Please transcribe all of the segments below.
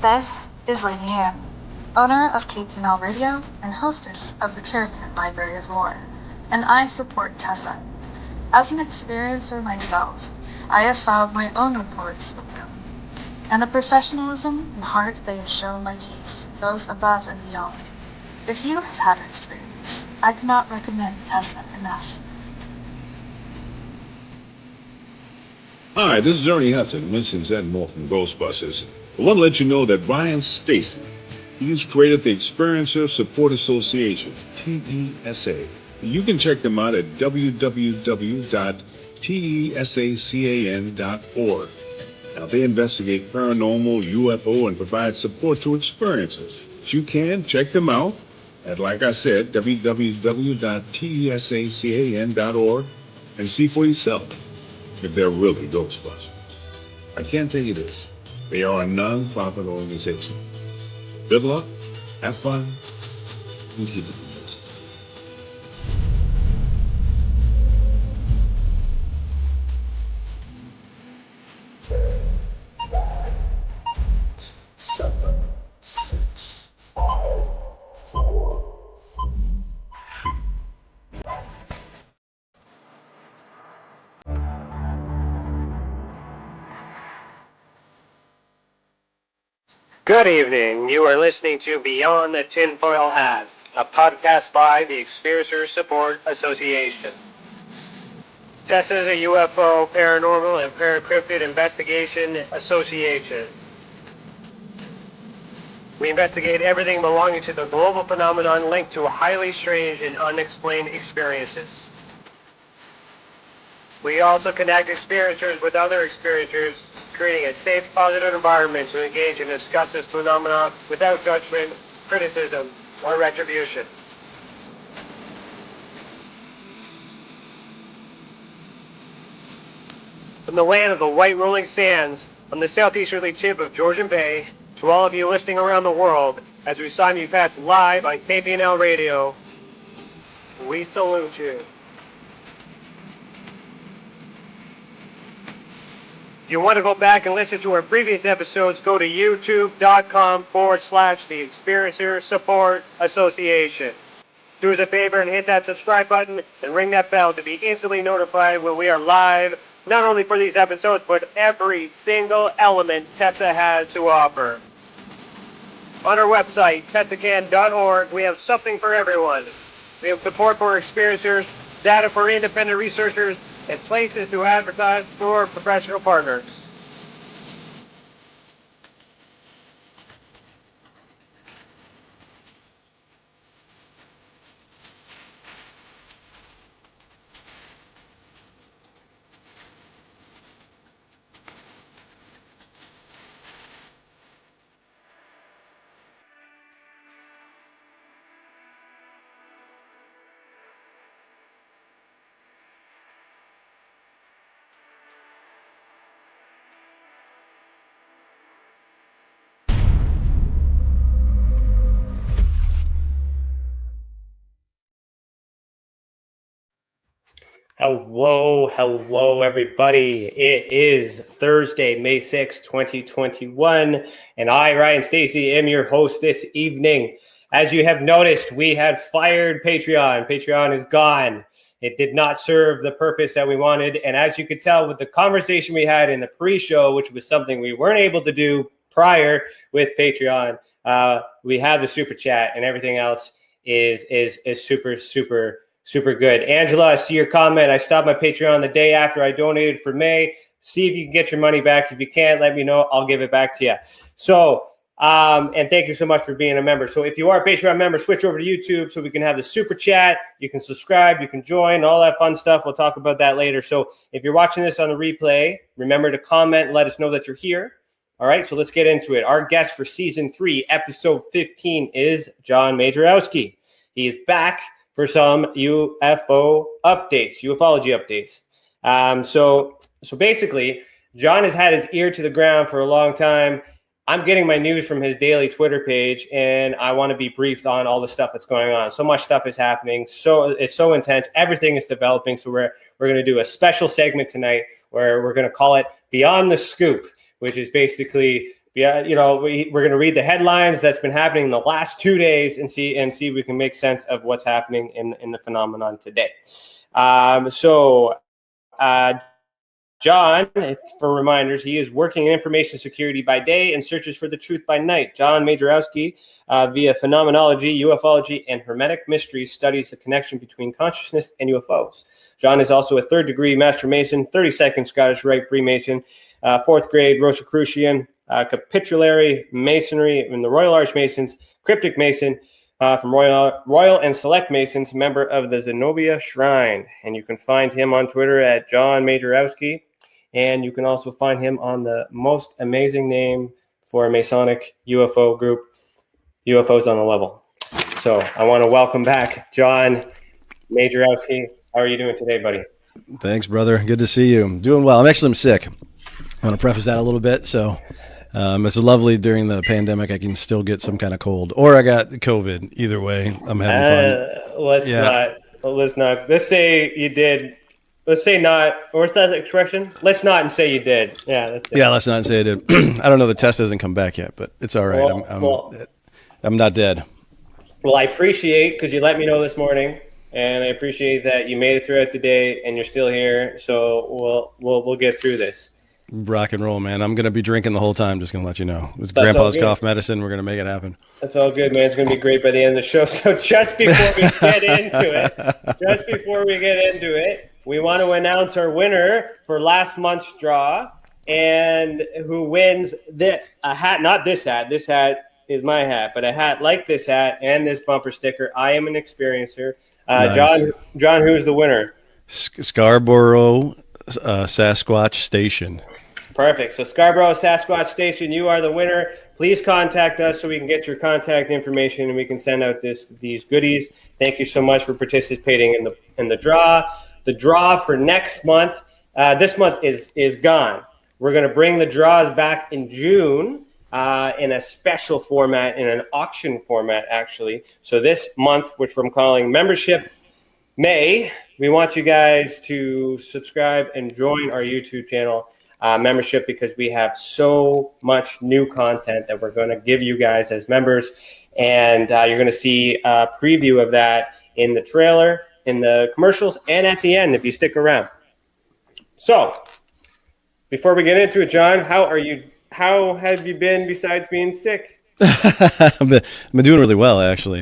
This is Lady Anne, owner of Capitular Radio and hostess of the Caravan Library of Lore, and I support Tessa. As an experiencer myself, I have filed my own reports with them, and the professionalism and heart they have shown my case goes above and beyond. If you have had experience, I cannot recommend Tessa enough. Hi, this is Ernie Hudson, Winston's Edmore from Ghostbusters. I want to let you know that Brian Stacy, he's created the Experiencer Support Association, TESA. You can check them out at www.tesacan.org. Now, they investigate paranormal, UFO, and provide support to experiencers. You can check them out at, like I said, www.tesacan.org and see for yourself if they're really Ghostbusters. I can tell you this, they are a non-profit organization. Good luck, have fun, and keep it moving. Good evening. You are listening to Beyond the Tinfoil Hat, a podcast by the Experiencer Support Association. TESA is a UFO, Paranormal, and Paracryptid Investigation Association. We investigate everything belonging to the global phenomenon linked to highly strange and unexplained experiences. We also connect experiencers with other experiencers, creating a safe, positive environment to engage and discuss this phenomenon without judgment, criticism, or retribution. From the land of the white rolling sands, on the southeasterly tip of Georgian Bay, to all of you listening around the world, as we simulcast live on KPNL Radio, we salute you. If you want to go back and listen to our previous episodes, go to youtube.com/the Experiencer Support Association. Do us a favor and hit that subscribe button and ring that bell to be instantly notified when we are live, not only for these episodes, but every single element TESA has to offer. On our website, tesacan.org, we have something for everyone. We have support for experiencers, data for independent researchers, and places to advertise for professional partners. Hello, everybody. It is Thursday, May 6th, 2021, and I, Ryan Stacy, am your host this evening. As you have noticed, we have fired Patreon. Patreon is gone. It did not serve the purpose that we wanted, and as you could tell with the conversation we had in the pre-show, which was something we weren't able to do prior with Patreon, we have the super chat, and everything else is super good. Angela, I see your comment. I stopped my Patreon the day after I donated for May. See if you can get your money back. If you can't, let me know. I'll give it back to you. So, and thank you so much for being a member. So if you are a Patreon member, switch over to YouTube so we can have the super chat. You can subscribe, you can join, all that fun stuff. We'll talk about that later. So if you're watching this on the replay, remember to comment and let us know that you're here. All right, so let's get into it. Our guest for Season 3, Episode 15 is Jon Majerowski. He is back for some UFO updates, ufology updates. So basically, Jon has had his ear to the ground for a long time. I'm getting my news from his daily Twitter page, and I want to be briefed on all the stuff that's going on. So much stuff is happening. So it's so intense. Everything is developing. So we're going to do a special segment tonight where we're going to call it Beyond the Scoop, which is basically Yeah, we're going to read the headlines that's been happening in the last 2 days and see if we can make sense of what's happening in the phenomenon today. John, for reminders, he is working in information security by day and searches for the truth by night. Jon Majerowski, via Phenomenology, Ufology, and Hermetic Mysteries, studies the connection between consciousness and UFOs. John is also a third-degree Master Mason, 32nd Scottish Rite Freemason, 4th grade Rosicrucian, Capitular Masonry in the Royal Archmasons, Cryptic Mason, from Royal and Select Masons, member of the Zenobia Shrine. And you can find him on Twitter at Jon Majerowski. And you can also find him on the most amazing name for a Masonic UFO group, UFOs on the Level. So I want to welcome back Jon Majerowski. How are you doing today, buddy? Thanks, brother. Good to see you. I'm doing well. I'm sick. I want to preface that a little bit. So it's lovely during the pandemic. I can still get some kind of cold, or I got COVID. Either way, I'm having fun. Let's not. Let's say you did. Let's say not. Or what's that expression? Let's not and say you did. Yeah, that's it. Yeah, let's not and say I did. I don't know. The test hasn't come back yet, but it's all right. I'm not dead. Well, I appreciate because you let me know this morning, and I appreciate that you made it throughout the day and you're still here. So we'll get through this. Rock and roll, man. I'm going to be drinking the whole time. Just going to let you know. It's Grandpa's cough medicine. We're going to make it happen. That's all good, man. It's going to be great by the end of the show. So just before we get into it, we want to announce our winner for last month's draw and who wins a hat, not this hat. This hat is my hat, but a hat like this hat and this bumper sticker. I am an experiencer. Nice. John, who's the winner? Scarborough Sasquatch Station. Perfect. So Scarborough Sasquatch Station, you are the winner. Please contact us so we can get your contact information and we can send out these goodies. Thank you so much for participating in the draw. The draw for next month, this month is gone. We're going to bring the draws back in June in a special format, in an auction format, actually. So this month, which I'm calling Membership May, we want you guys to subscribe and join our YouTube channel membership because we have so much new content that we're going to give you guys as members. And you're going to see a preview of that in the trailer, in the commercials, and at the end if you stick around. So before we get into it, John, how are you? How have you been besides being sick? I've been doing really well, actually.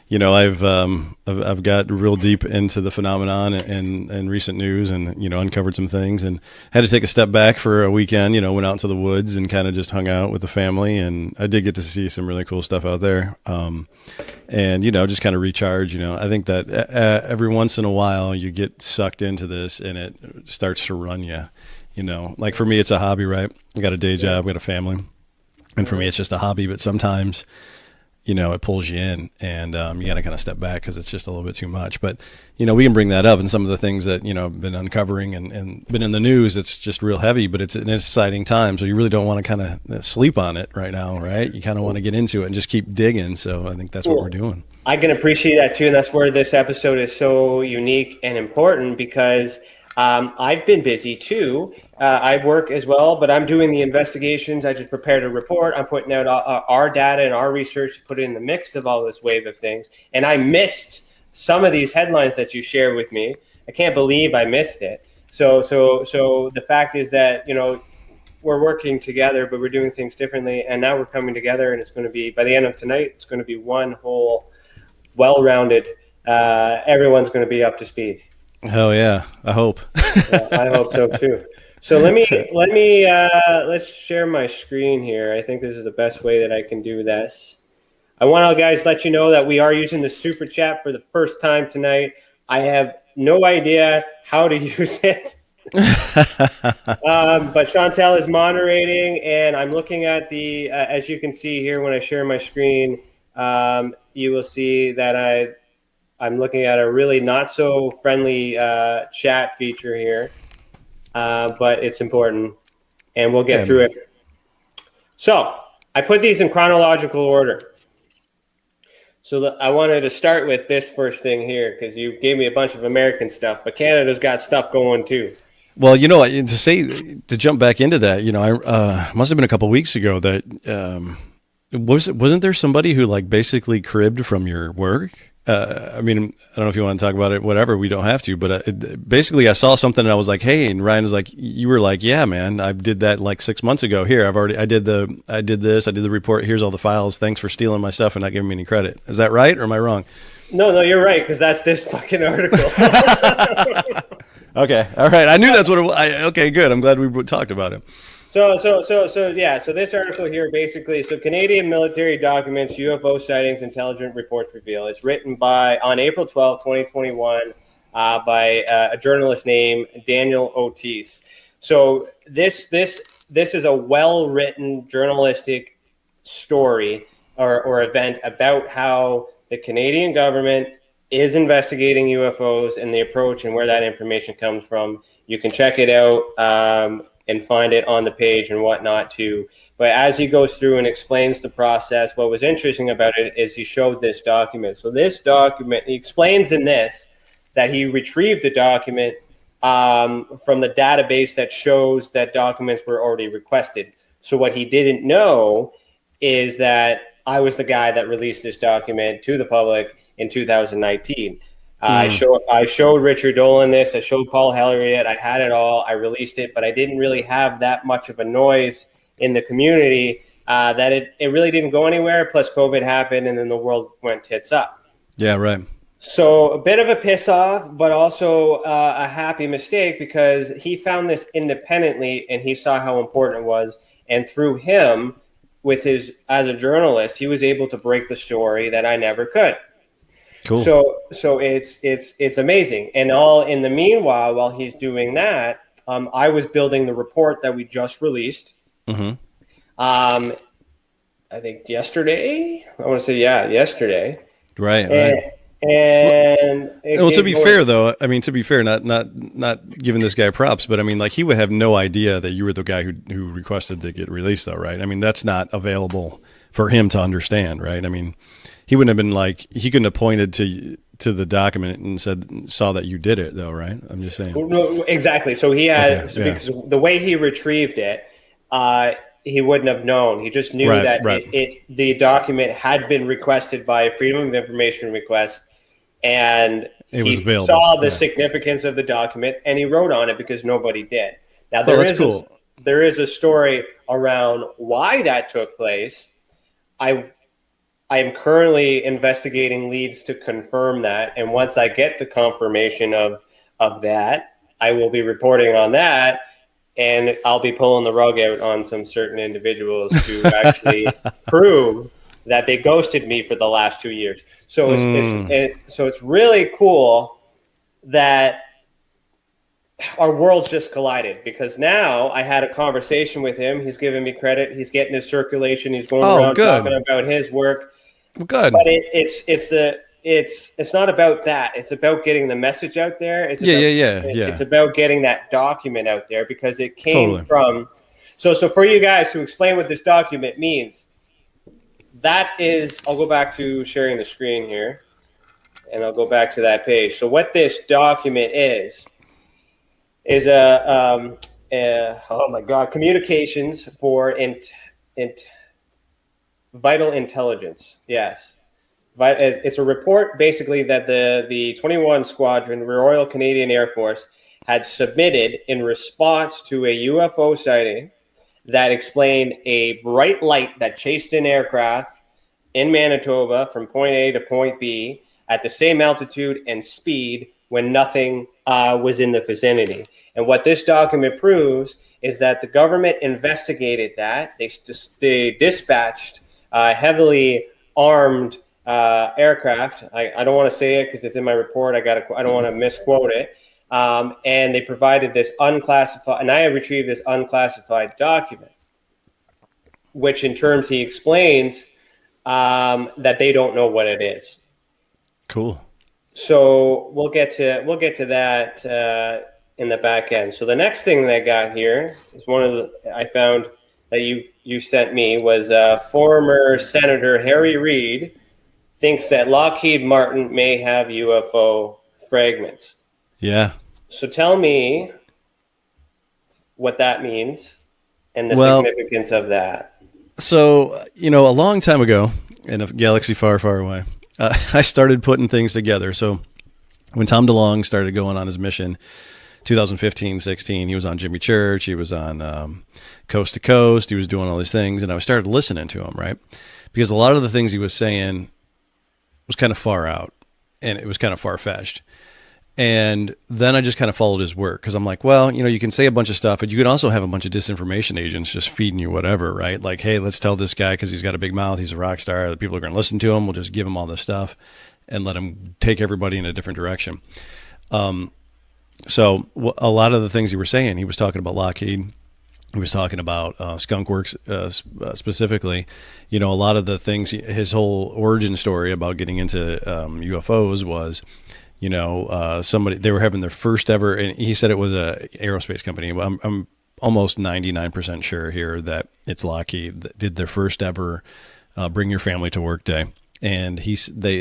I've got real deep into the phenomenon and recent news and, uncovered some things and had to take a step back for a weekend, went out into the woods and kind of just hung out with the family. And I did get to see some really cool stuff out there. And, just kind of recharge, I think that every once in a while you get sucked into this and it starts to run you, like for me, it's a hobby, right? I got a day job, got a family. And for me, it's just a hobby, but sometimes it pulls you in and you got to kind of step back because it's just a little bit too much. But, we can bring that up and some of the things that, I've been uncovering and been in the news. It's just real heavy, but it's an exciting time. So you really don't want to kind of sleep on it right now, right? You kind of want to get into it and just keep digging. So I think that's what we're doing. I can appreciate that too. And that's where this episode is so unique and important because I've been busy too. I work as well, but I'm doing the investigations. I just prepared a report. I'm putting out our data and our research to put in the mix of all this wave of things. And I missed some of these headlines that you shared with me. I can't believe I missed it. So the fact is that, we're working together, but we're doing things differently. And now we're coming together and it's going to be, by the end of tonight, it's going to be one whole well-rounded, everyone's going to be up to speed. Hell yeah. I hope. Yeah, I hope so too. So let's share my screen here. I think this is the best way that I can do this. I want to guys let you know that we are using the super chat for the first time tonight. I have no idea how to use it. But Chantel is moderating and I'm looking at the, as you can see here, when I share my screen, you will see that I'm looking at a really not so friendly chat feature here, but it's important, and we'll get through it. So I put these in chronological order. So I wanted to start with this first thing here because you gave me a bunch of American stuff, but Canada's got stuff going too. Well, to jump back into that, I must have been a couple weeks ago that wasn't there somebody who like basically cribbed from your work? I mean, I don't know if you want to talk about it, whatever, we don't have to, but basically I saw something and I was like, hey, and Ryan was like, you were like, yeah, man, I did that like 6 months ago. Here, I did the report. Here's all the files. Thanks for stealing my stuff and not giving me any credit. Is that right? Or am I wrong? No, you're right. Cause that's this fucking article. Okay. All right. I knew that's what it was. Okay, good. I'm glad we talked about it. So this article here basically, Canadian military documents UFO sightings, intelligent reports reveal. It's written on April 12, 2021, by a journalist named Daniel Otis. So this is a well-written journalistic story or event about how the Canadian government is investigating UFOs and the approach and where that information comes from. You can check it out and find it on the page and whatnot too. But as he goes through and explains the process, what was interesting about it is he showed this document. So this document, he explains in this that he retrieved the document from the database that shows that documents were already requested. So what he didn't know is that I was the guy that released this document to the public in 2019. I showed Richard Dolan this. I showed Paul Helleriot. I had it all. I released it, but I didn't really have that much of a noise in the community that it really didn't go anywhere. Plus, COVID happened, and then the world went tits up. Yeah, right. So a bit of a piss off, but also a happy mistake because he found this independently, and he saw how important it was. And through him, as a journalist, he was able to break the story that I never could. Cool. So it's amazing. And all in the meanwhile, while he's doing that, I was building the report that we just released. Mm-hmm. I think yesterday. I want to say yesterday. Right. To be fair, though, I mean, not giving this guy props, but I mean, like he would have no idea that you were the guy who requested to get released, though, right? I mean, that's not available for him to understand, right? I mean, he wouldn't have been like he couldn't have pointed to the document and saw that you did it, though, right? I'm just saying. No, exactly. So he had because the way he retrieved it, he wouldn't have known. He just knew that the document had been requested by a Freedom of Information request. And he saw the significance of the document, and he wrote on it because nobody did. Now there is a story around why that took place. I am currently investigating leads to confirm that, and once I get the confirmation of that, I will be reporting on that, and I'll be pulling the rug out on some certain individuals to actually prove that they ghosted me for the last 2 years. So it's really cool that our worlds just collided because now I had a conversation with him. He's giving me credit. He's getting his circulation. He's going around talking about his work. Good. But it's not about that. It's about getting the message out there. It's about getting that document out there because it came from. So for you guys to explain what this document means. That is, I'll go back to sharing the screen here, and I'll go back to that page. So what this document is communications for vital intelligence. Yes. It's a report basically that the 21 Squadron, Royal Canadian Air Force, had submitted in response to a UFO sighting that explained a bright light that chased an aircraft in Manitoba from point A to point B at the same altitude and speed when nothing was in the vicinity. And what this document proves is that the government investigated that. They dispatched heavily armed aircraft. I don't want to say it because it's in my report. I don't want to misquote it. And they provided this unclassified, and I have retrieved this unclassified document, which in terms he explains that they don't know what it is. Cool. So we'll get to that in the back end. So the next thing that I got here is I found that you sent me was former Senator Harry Reid thinks that Lockheed Martin may have UFO fragments. Yeah. So tell me what that means and the Well, significance of that. so, a long time ago in a galaxy far, far away, I started putting things together. So when Tom DeLonge started going on his mission, 2015, 16, he was on Jimmy Church. He was on Coast to Coast. He was doing all these things. And I started listening to him, right? Because a lot of the things he was saying was kind of far out and it was kind of far-fetched. And then I just kind of followed his work because I'm like, well, you can say a bunch of stuff, but you can also have a bunch of disinformation agents just feeding you whatever, right? Like, hey, let's tell this guy because he's got a big mouth, he's a rock star, the people are going to listen to him. We'll just give him all this stuff and let him take everybody in a different direction. So a lot of the things he was saying, he was talking about Lockheed. He was talking about Skunk Works specifically. A lot of the things, his whole origin story about getting into UFOs was, somebody, they were having their first ever, and he said it was a aerospace company. I'm almost 99% sure here that it's Lockheed that did their first ever bring your family to work day. And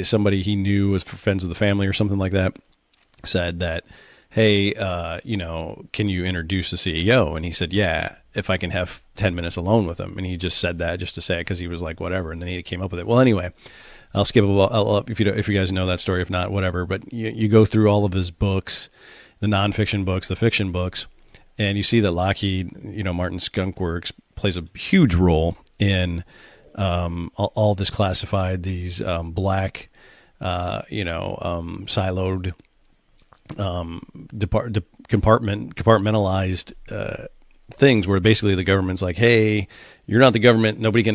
somebody he knew was friends of the family or something like that said that, hey, can you introduce the CEO? And he said, yeah, if I can have 10 minutes alone with him. And he just said that just to say it because he was like, whatever. And then he came up with it. Well, anyway, I'll skip if you guys know that story. If not, whatever. But you go through all of his books, the nonfiction books, the fiction books, and you see that Lockheed, Martin Skunk Works plays a huge role in all this classified, these black, siloed, compartmentalized things where basically the government's like, hey, you're not the government. Nobody can,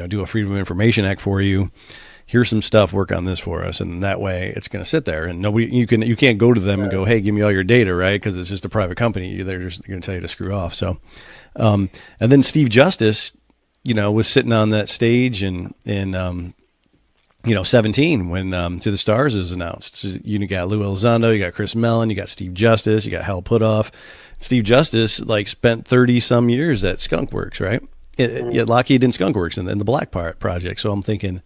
do a Freedom of Information Act for you. Here's some stuff, work on this for us. And that way it's going to sit there and you can't go to them and go, hey, give me all your data, right? Because it's just a private company. They're just going to tell you to screw off. So, and then Steve Justice, was sitting on that stage in 17 when To the Stars is announced. So you got Lou Elizondo, you got Chris Mellon, you got Steve Justice, you got Hal Puthoff. Steve Justice spent 30 some years at Skunk Works, right? Lockheed and Skunk Works and then the Black Project. So I'm thinking,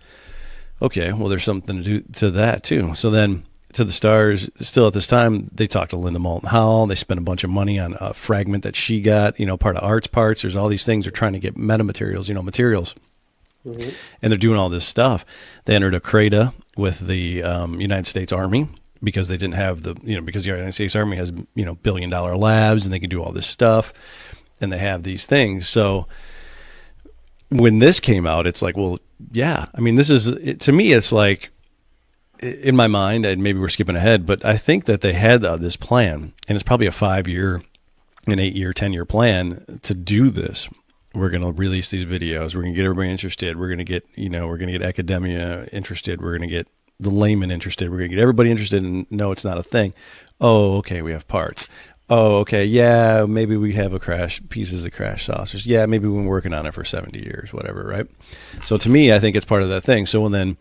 okay, well, there's something to do to that too. So then To the Stars, still at this time, they talked to Linda Moulton Howe. They spent a bunch of money on a fragment that she got, part of Art's parts. There's all these things. They're trying to get materials. Mm-hmm. And they're doing all this stuff. They entered a CRADA with the United States Army because they didn't have because the United States Army has, $1 billion labs and they can do all this stuff and they have these things. So when this came out, it's like, well, yeah, to me, it's like in my mind, and maybe we're skipping ahead, but I think that they had this plan and it's probably a 5-year, an 8-year, 10-year plan to do this. We're going to release these videos. We're going to get everybody interested. We're going to get, we're going to get academia interested. We're going to get the layman interested. We're going to get everybody interested and no, it's not a thing. Oh, okay. We have parts. Oh, okay. Yeah. Maybe we have pieces of crash saucers. Yeah. Maybe we've been working on it for 70 years, whatever. Right. So to me, I think it's part of that thing. So when then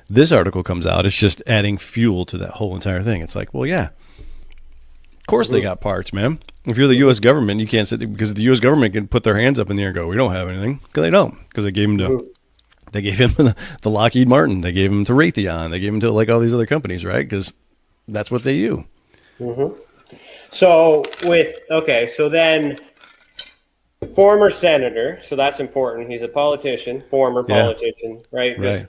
this article comes out, it's just adding fuel to that whole entire thing. It's like, well, yeah, of course they got parts, man. If you're the U.S. government, you can't sit there because the U.S. government can put their hands up in the air and go, we don't have anything. Because they don't. Because they gave him the Lockheed Martin. They gave him to Raytheon. They gave him to all these other companies, right? Because that's what they do. Mm-hmm. So then former senator. So that's important. He's a politician, former politician, right? Right.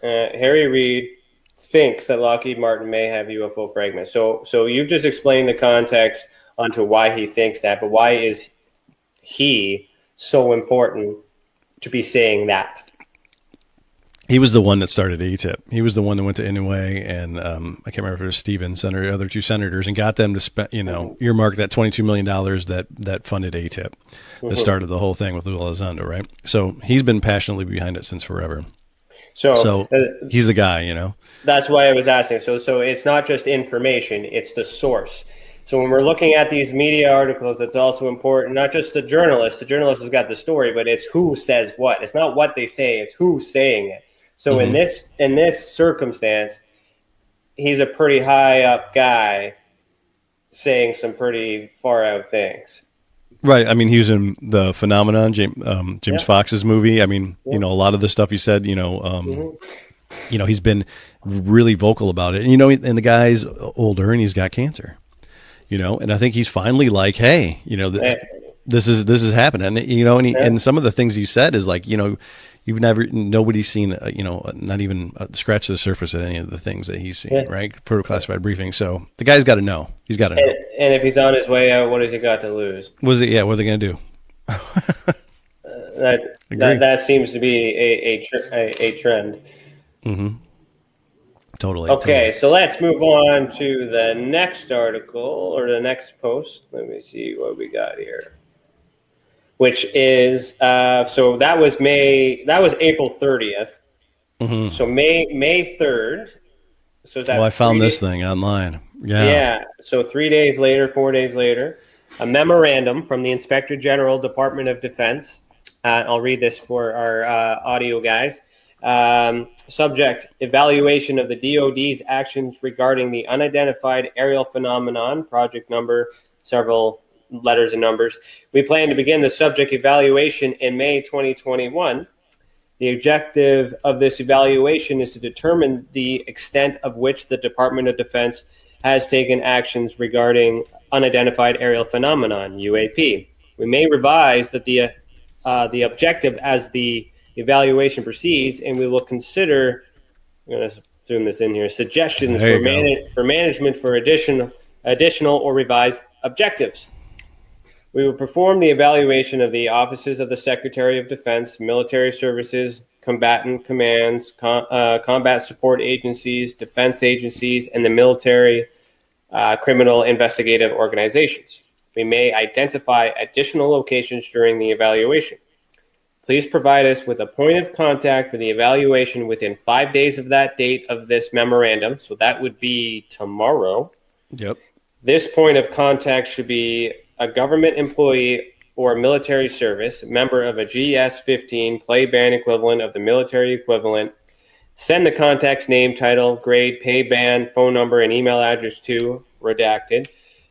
Harry Reid thinks that Lockheed Martin may have UFO fragments. So you've just explained the context onto why he thinks that, but why is he so important to be saying that? He was the one that started ATIP. He was the one that went to Inouye and I can't remember if it was Stevens, the other two senators, and got them to spend, earmark that $22 million that funded ATIP, that started the whole thing with Lou Elizondo, right? So he's been passionately behind it since forever. So he's the guy, That's why I was asking. So it's not just information, it's the source. So when we're looking at these media articles, it's also important, not just the journalist. The journalist has got the story, but it's who says what. It's not what they say, it's who's saying it. So in this circumstance, he's a pretty high up guy saying some pretty far out things. Right. He was in the Phenomenon, James Fox's movie. A lot of the stuff he said, he's been really vocal about it. And the guy's older and he's got cancer, and I think he's finally like, hey, this is happening. You know, and some of the things you said is like, you know, nobody's seen, you know, not even scratch the surface of any of the things that he's seen, right? For a classified briefing. So the guy's got to know. He's got to know. And if he's on his way out, what has he got to lose? What are they going to do? That seems to be a trend. Mm-hmm. Totally. Okay, so let's move on to the next article or the next post. Let me see what we got here. Which is so that was April 30th. Mm-hmm. So May 3rd. So that I found this thing online. Yeah. Yeah. So 4 days later, a memorandum from the Inspector General, Department of Defense. I'll read this for our audio guys. Subject: evaluation of the DoD's actions regarding the unidentified aerial phenomenon. Project number, several letters and numbers. We plan to begin the subject evaluation in May 2021. The objective of this evaluation is to determine the extent of which the Department of Defense has taken actions regarding unidentified aerial phenomenon, UAP. We may revise that the objective as the evaluation proceeds, and we will consider, I'm going to zoom this in here, suggestions for management for additional or revised objectives. We will perform the evaluation of the offices of the Secretary of Defense, military services, combatant commands, combat support agencies, defense agencies, and the military criminal investigative organizations. We may identify additional locations during the evaluation. Please provide us with a point of contact for the evaluation within 5 days of that date of this memorandum. So that would be tomorrow. Yep. This point of contact should be a government employee or military service, member of a GS-15 play band equivalent of the military equivalent. Send the contact's name, title, grade, pay band, phone number, and email address to redacted.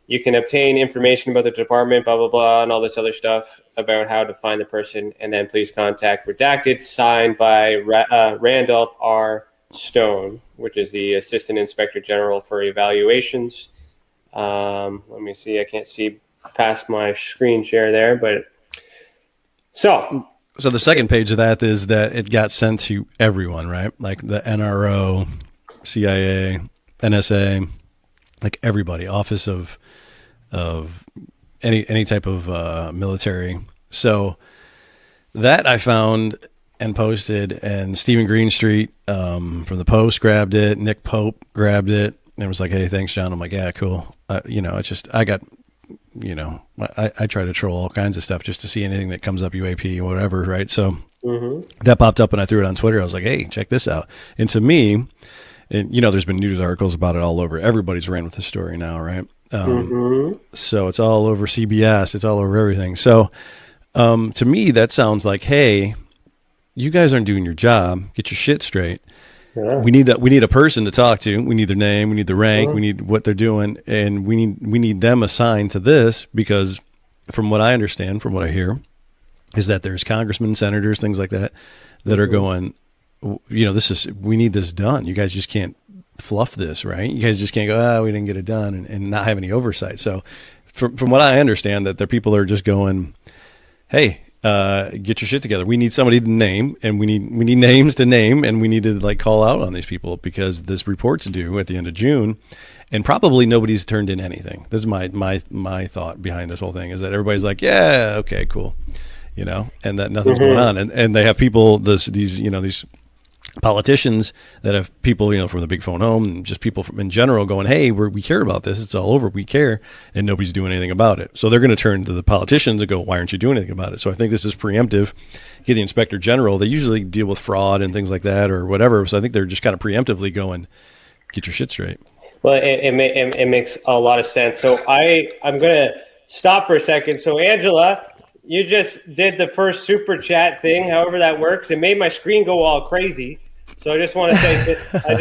You can obtain information about the department, blah, blah, blah, and all this other stuff about how to find the person. And then please contact redacted, signed by Randolph R. Stone, which is the Assistant Inspector General for Evaluations. Let me see. I can't see past my screen share there, but so the second page of that is that it got sent to everyone, right? Like the NRO, CIA, NSA, like everybody, Office of any type of military. So that I found and posted, and Stephen Greenstreet from the Post grabbed it. Nick Pope grabbed it and was like, "Hey, thanks, John." I'm like, "Yeah, cool." It's just I try to troll all kinds of stuff just to see anything that comes up, UAP or whatever, right? So that popped up and I threw it on Twitter. I was like, "Hey, check this out." And to me, and there's been news articles about it all over. Everybody's ran with the story now, right? So it's all over CBS. It's all over everything. So to me, that sounds like, hey, you guys aren't doing your job. Get your shit straight. Yeah. We need a person to talk to. We need their name. We need the rank. We need what they're doing, and we need them assigned to this, because from what I understand, from what I hear, is that there's congressmen, senators, things like that are going, we need this done. You guys just can't fluff this, right? You guys just can't go, we didn't get it done, and not have any oversight. So from what I understand, that their people are just going, hey, get your shit together. We need somebody to name, and we need names to name, and we need to call out on these people, because this report's due at the end of June, and probably nobody's turned in anything. This is my thought behind this whole thing, is that everybody's like, yeah, okay, cool, and that nothing's going on, and they have people, these politicians that have people, from the big phone home, and just people in general going, hey, we care about this. It's all over. We care. And nobody's doing anything about it. So they're going to turn to the politicians and go, why aren't you doing anything about it? So I think this is preemptive. Get the Inspector General. They usually deal with fraud and things like that or whatever. So I think they're just kind of preemptively going, get your shit straight. Well, it makes a lot of sense. So I'm going to stop for a second. So Angela, you just did the first super chat thing, however that works. It made my screen go all crazy. So I just want to say, I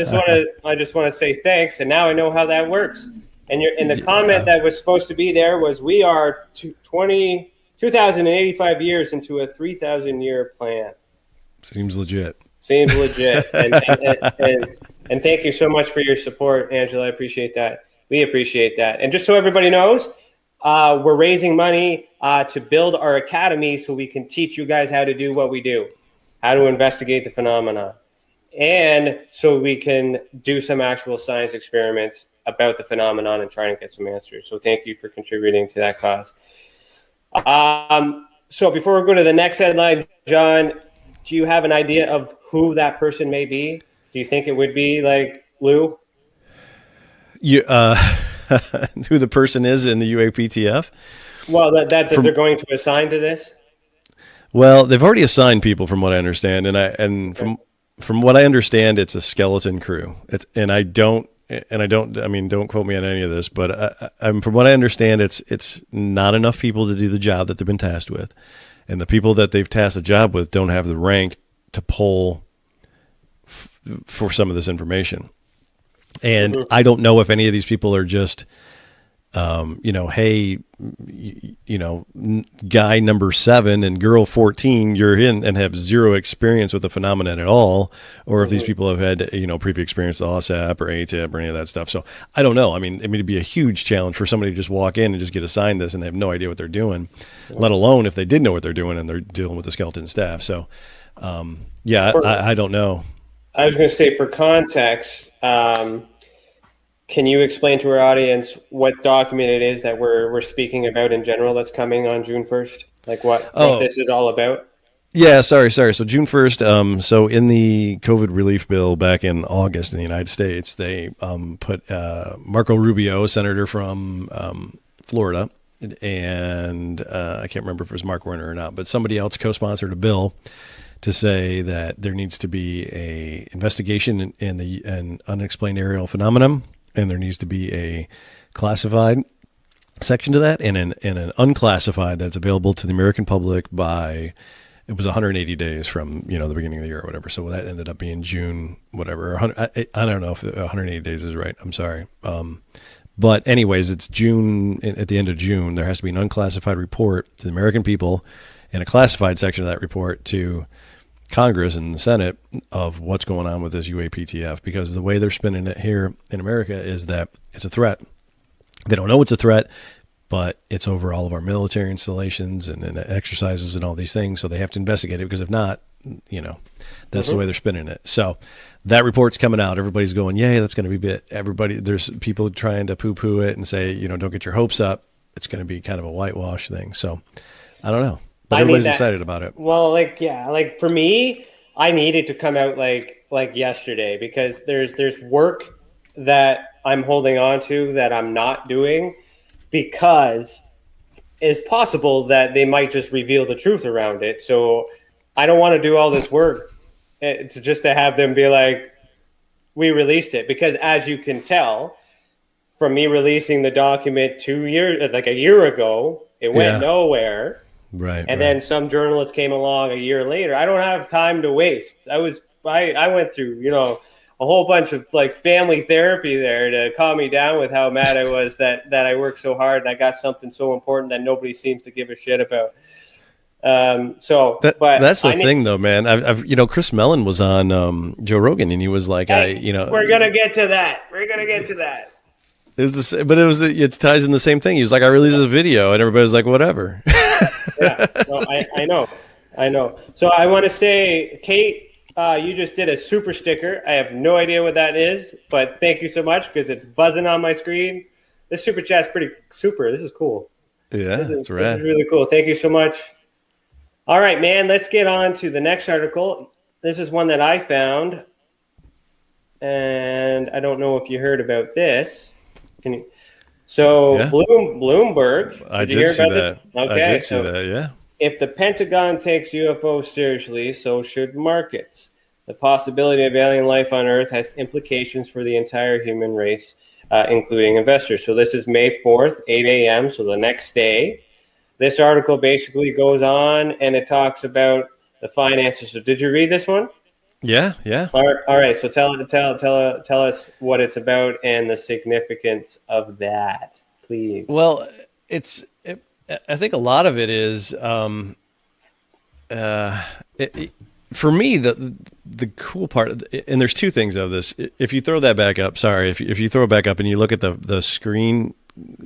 just want to say thanks. And now I know how that works. And the comment that was supposed to be there was, we are 2,085 years into a 3,000-year plan. Seems legit. And thank you so much for your support, Angela. I appreciate that. We appreciate that. And just so everybody knows, we're raising money to build our academy so we can teach you guys how to do what we do, how to investigate the phenomena, and so we can do some actual science experiments about the phenomenon and try and get some answers. So thank you for contributing to that cause. So before we go to the next headline, John, do you have an idea of who that person may be? Do you think it would be like Lou? You, who the person is in the UAPTF? Well, that they're going to assign to this? Well, they've already assigned people, from what I understand, and from what I understand, it's a skeleton crew. Don't quote me on any of this, but from what I understand, it's not enough people to do the job that they've been tasked with, and the people that they've tasked the job with don't have the rank to pull for some of this information. And I don't know if any of these people are just, hey, guy number 7 and girl 14, you're in and have zero experience with the phenomenon at all, or if these people have had, previous experience with OSAP or ATIP or any of that stuff. So I don't know. I mean, it'd be a huge challenge for somebody to just walk in and just get assigned this and they have no idea what they're doing, let alone if they did know what they're doing and they're dealing with the skeleton staff. So, I don't know. I was going to say, for context, can you explain to our audience what document it is that we're speaking about in general that's coming on June 1st? Like what this is all about? Yeah, sorry. So June 1st, so in the COVID relief bill back in August in the United States, they put Marco Rubio, a senator from Florida, and I can't remember if it was Mark Warner or not, but somebody else co-sponsored a bill to say that there needs to be a investigation in an unexplained aerial phenomenon, and there needs to be a classified section to that, and an unclassified that's available to the American public by, it was 180 days from the beginning of the year or whatever. So that ended up being June, whatever. I don't know if 180 days is right. I'm sorry. But anyways, it's June. At the end of June, there has to be an unclassified report to the American people, and a classified section of that report to Congress and the Senate of what's going on with this UAPTF, because the way they're spinning it here in America is that it's a threat. They don't know it's a threat, but it's over all of our military installations and exercises and all these things. So they have to investigate it, because if not, that's the way they're spinning it. So that report's coming out. Everybody's going, yay, that's going to be bit. There's people trying to poo-poo it and say, don't get your hopes up. It's going to be kind of a whitewash thing. So I don't know. But everybody's excited about it. Well, for me, I needed to come out like yesterday, because there's work that I'm holding on to that I'm not doing, because it's possible that they might just reveal the truth around it. So I don't want to do all this work to have them be like, we released it, because as you can tell from me releasing the document a year ago, it went nowhere. Right. And then some journalist came along a year later. I don't have time to waste. I went through, a whole bunch of family therapy there to calm me down with how mad I was that I worked so hard and I got something so important that nobody seems to give a shit about. That's the thing though, man. I've Chris Mellon was on Joe Rogan, and he was like, we're gonna get to that. We're gonna get to that. It ties in the same thing. He was like, I released a video, and everybody was like, whatever. Yeah, no, I know. So I want to say, Kate, you just did a super sticker. I have no idea what that is, but thank you so much, because it's buzzing on my screen. This super chat's pretty super. This is cool. Yeah, that's rad. This is really cool. Thank you so much. All right, man, let's get on to the next article. This is one that I found, and I don't know if you heard about this. Bloomberg. I did see that. Okay, I did see that, yeah. If the Pentagon takes UFOs seriously, so should markets. The possibility of alien life on Earth has implications for the entire human race, including investors. So this is May 4th, 8 a.m., so the next day. This article basically goes on, and it talks about the finances. So did you read this one? Yeah. All right. So tell us what it's about and the significance of that, please. Well, I think a lot of it is, for me, the cool part, and there's two things of this. If you throw that back up, if you throw it back up and you look at the screen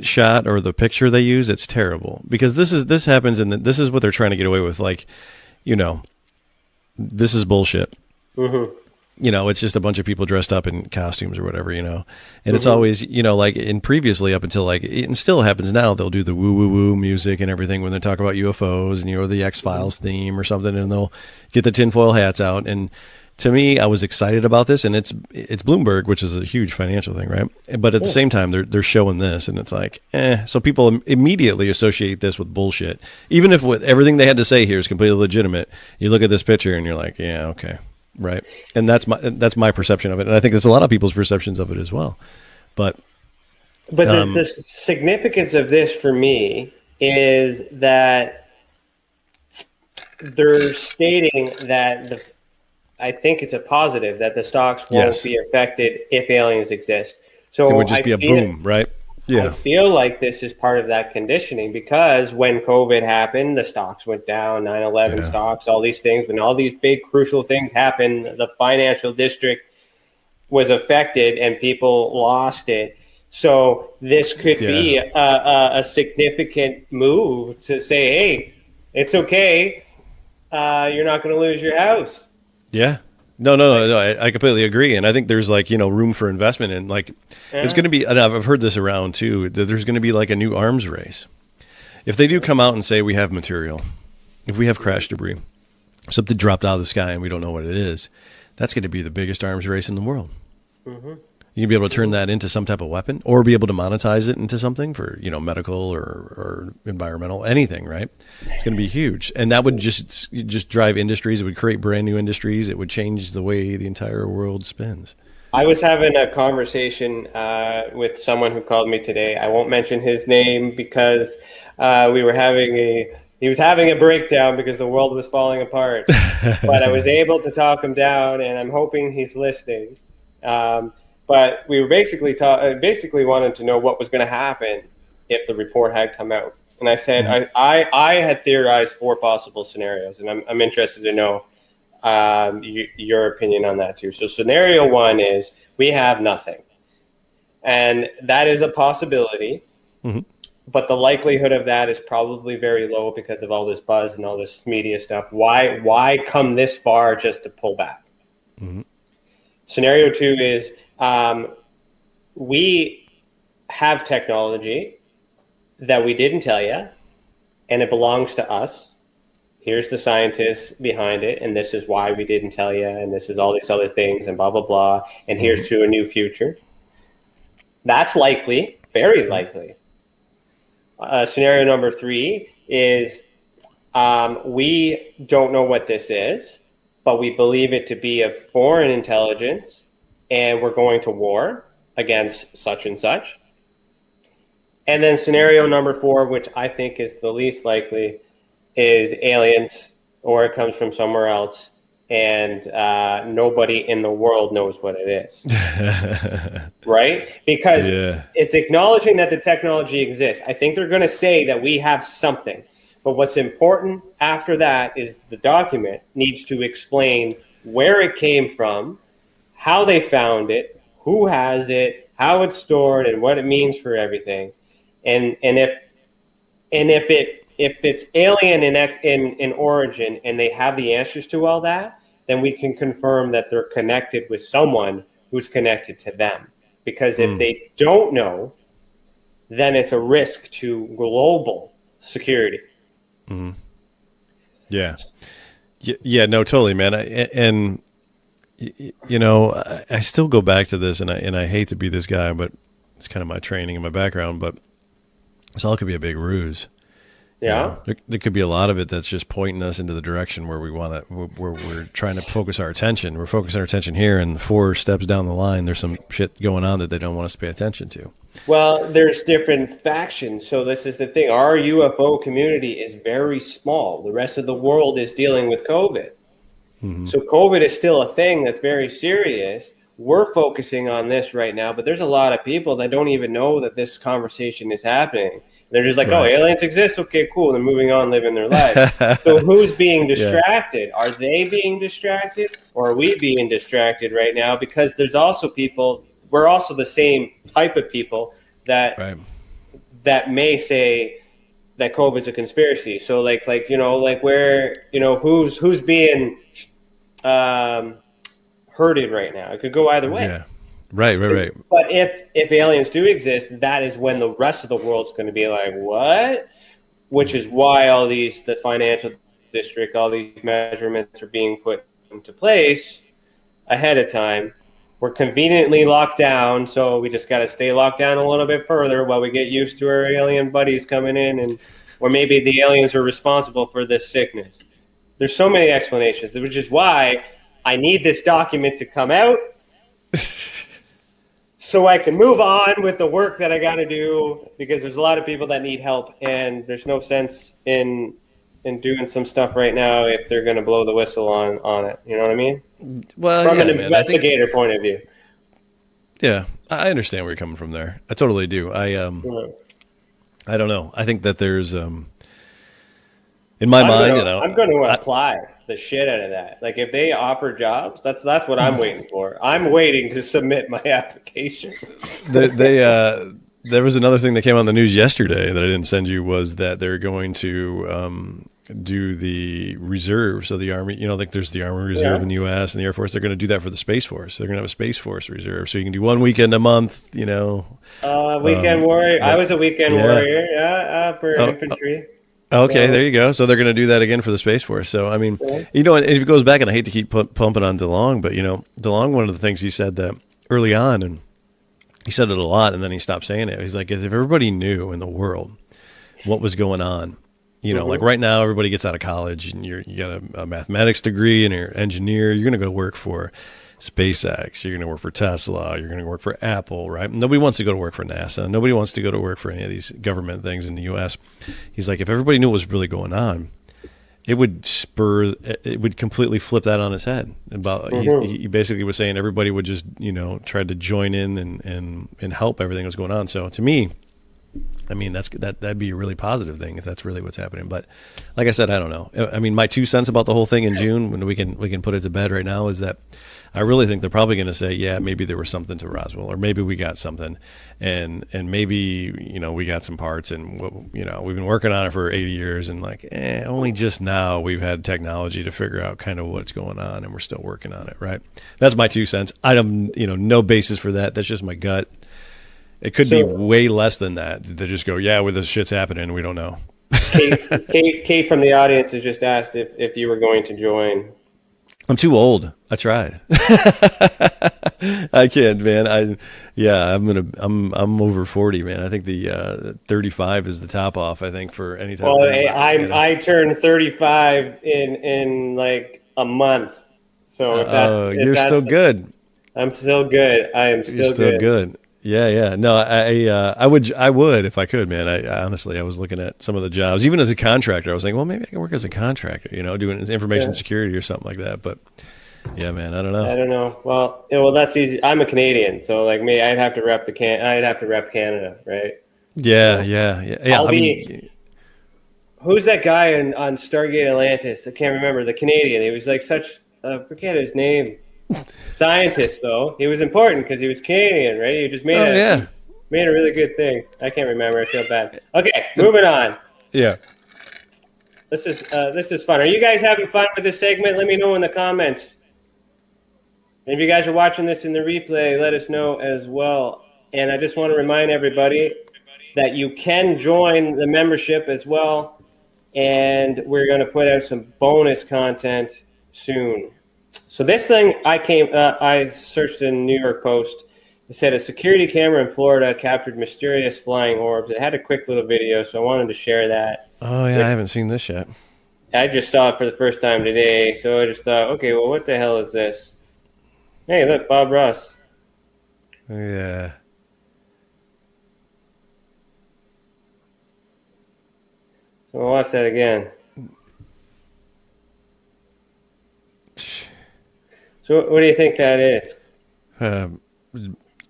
shot or the picture they use, it's terrible, because this happens, and this is what they're trying to get away with. Like, this is bullshit. Mm-hmm. It's just a bunch of people dressed up in costumes or whatever, and it's always, like in previously up until like, it still happens now, they'll do the woo woo woo music and everything when they talk about UFOs and, the X-Files theme or something, and they'll get the tinfoil hats out. And to me, I was excited about this, and it's Bloomberg, which is a huge financial thing, right? But at the same time, they're showing this, and it's like, so people immediately associate this with bullshit. Even if what everything they had to say here is completely legitimate, you look at this picture and you're like, yeah, okay. Right. And that's my perception of it. And I think there's a lot of people's perceptions of it as well. But the significance of this for me is that they're stating that I think it's a positive that the stocks won't be affected if aliens exist. So it would just be a boom, right? Yeah. I feel like this is part of that conditioning, because when COVID happened, the stocks went down, 9/11 stocks, all these things. When all these big crucial things happened, the financial district was affected and people lost it. So this could be a significant move to say, hey, it's okay. You're not going to lose your house. Yeah. No. I completely agree, and I think there's like room for investment, and like it's going to be. And I've heard this around too, that there's going to be like a new arms race if they do come out and say we have material, if we have crash debris, something dropped out of the sky and we don't know what it is. That's going to be the biggest arms race in the world. Mm-hmm. You can be able to turn that into some type of weapon, or be able to monetize it into something for, medical or environmental, anything, right? It's going to be huge. And that would just drive industries. It would create brand new industries. It would change the way the entire world spins. I was having a conversation with someone who called me today. I won't mention his name because he was having a breakdown because the world was falling apart. But I was able to talk him down, and I'm hoping he's listening. But we were basically wanted to know what was going to happen if the report had come out. And I said, I had theorized 4 possible scenarios, and I'm interested to know your opinion on that too. So scenario 1 is we have nothing. And that is a possibility, but the likelihood of that is probably very low because of all this buzz and all this media stuff. Why come this far just to pull back? Mm-hmm. Scenario 2 is we have technology that we didn't tell you, and it belongs to us. Here's the scientists behind it, and this is why we didn't tell you, and this is all these other things, and blah, blah, blah, and here's to a new future. That's likely, very likely. Scenario number 3 is we don't know what this is, but we believe it to be a foreign intelligence, and we're going to war against such and such. And then scenario number 4, which I think is the least likely, is aliens, or it comes from somewhere else, and nobody in the world knows what it is. Right? Because it's acknowledging that the technology exists. I think they're going to say that we have something. But what's important after that is the document needs to explain where it came from, how they found it, who has it, how it's stored, and what it means for everything. And if it's alien in origin and they have the answers to all that, then we can confirm that they're connected with someone who's connected to them. Because if they don't know, then it's a risk to global security. Mm-hmm. Yeah. Yeah, no, totally, man. I still go back to this, and I hate to be this guy, but it's kind of my training and my background, but this all could be a big ruse. Yeah. There could be a lot of it that's just pointing us into the direction where we're trying to focus our attention. We're focusing our attention here, and 4 steps down the line, there's some shit going on that they don't want us to pay attention to. Well, there's different factions. So this is the thing. Our UFO community is very small. The rest of the world is dealing with COVID. Mm-hmm. So COVID is still a thing that's very serious. We're focusing on this right now, but there's a lot of people that don't even know that this conversation is happening. They're just like, oh, aliens exist? Okay, cool. They're moving on, living their lives. So who's being distracted? Are they being distracted, or are we being distracted right now? Because there's also people, we're also the same type of people that that may say that COVID's a conspiracy. So like where, who's being herded right now. It could go either way. Yeah. Right. But if aliens do exist, that is when the rest of the world's going to be like, what? Which is why the financial district, all these measurements are being put into place ahead of time. We're conveniently locked down, so we just got to stay locked down a little bit further while we get used to our alien buddies coming in, or maybe the aliens are responsible for this sickness. There's so many explanations, which is why I need this document to come out so I can move on with the work that I got to do, because there's a lot of people that need help, and there's no sense in doing some stuff right now if they're going to blow the whistle on it. You know what I mean? Well, from an investigator point of view. Yeah, I understand where you're coming from there. I totally do. I don't know. I think that there's in my mind, I'm going to apply the shit out of that. Like if they offer jobs, that's what I'm waiting for. I'm waiting to submit my application. There was another thing that came on the news yesterday that I didn't send you, was that they're going to do the reserve. So the Army, like there's the Army Reserve in the U.S. and the Air Force. They're going to do that for the Space Force. They're going to have a Space Force Reserve. So you can do one weekend a month, Weekend warrior. I was a weekend warrior. For infantry. Okay, there you go. So they're going to do that again for the Space Force. So, I mean, and if it goes back, and I hate to keep pumping on DeLong, but, DeLong, one of the things he said that early on, and he said it a lot, and then he stopped saying it. He's like, if everybody knew in the world what was going on, like right now, everybody gets out of college and you got a mathematics degree and you're an engineer, you're going to go work for SpaceX, you're going to work for Tesla, you're going to work for Apple, right? Nobody wants to go to work for NASA. Nobody wants to go to work for any of these government things in the U.S. He's like, if everybody knew what was really going on, it would completely flip that on its head. He basically was saying everybody would just, try to join in and help everything that was going on. So to me, I mean, that'd be a really positive thing if that's really what's happening. But like I said, I don't know. I mean, my 2 cents about the whole thing in June, when we can put it to bed right now, is that I really think they're probably going to say, yeah, maybe there was something to Roswell, or maybe we got something, and maybe we got some parts, and we've been working on it for 80 years, and only just now we've had technology to figure out kind of what's going on, and we're still working on it. Right? That's my 2 cents. I have no basis for that. That's just my gut. It could be way less than that. They just go, yeah, well, this shit's happening. We don't know. Kate from the audience has just asked if you were going to join. I'm too old. I tried. I can't, man. I'm over 40, man. I think the 35 is the top off, I think, for any time. Well, I turned 35 in like a month. So you're still good. I'm still good. I am still good. Yeah. No, I would if I could, man. I honestly, I was looking at some of the jobs, even as a contractor. I was like, well, maybe I can work as a contractor, doing information security or something like that. But yeah, man, I don't know. Well, that's easy. I'm a Canadian, so like me, I'd have to rep Canada, right? Yeah. Who's that guy on Stargate Atlantis? I can't remember. The Canadian. He was like forget his name. Scientist, though. He was important because he was Canadian, right? He just made a really good thing. I can't remember. I feel bad. Okay, moving on. Yeah. This is fun. Are you guys having fun with this segment? Let me know in the comments. And if you guys are watching this in the replay, let us know as well. And I just want to remind everybody that you can join the membership as well. And we're going to put out some bonus content soon. So this thing I searched in New York Post. It said a security camera in Florida captured mysterious flying orbs. It had a quick little video, so I wanted to share that. Oh, yeah, I haven't seen this yet. I just saw it for the first time today, so I just thought, okay, well, what the hell is this? Hey, look, Bob Ross. Yeah. So I'll watch that again. So what do you think that is?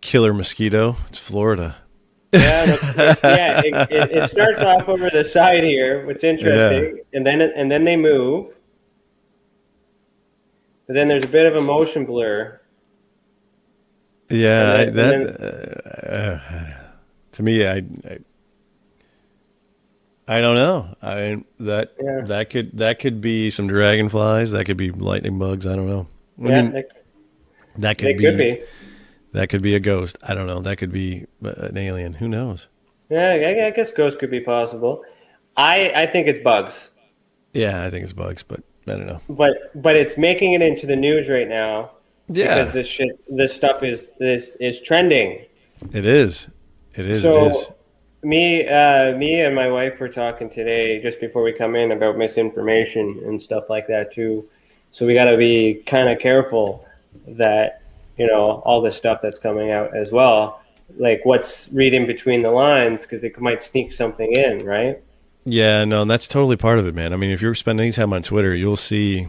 Killer mosquito. It's Florida. Yeah, it starts off over the side here, which is interesting, and then they move. But then there's a bit of a motion blur. Yeah, to me, I don't know. I mean, Yeah, that could be some dragonflies. That could be lightning bugs. I don't know. I yeah, mean, that they could could be be. that could be a ghost. I don't know. That could be an alien. Who knows? Yeah, I guess ghosts could be possible. I think it's bugs, Yeah, I think it's bugs, but I don't know. but it's making it into the news right now because Yeah, this stuff is trending. it is. It is. It is. So me and my wife were talking today just before we come in about misinformation and stuff like that too. So we got to be kind of careful that all this stuff that's coming out as well, like what's reading between the lines because it might sneak something in, right? Yeah, no, that's totally part of it, man. I mean, if you're spending any time on Twitter, you'll see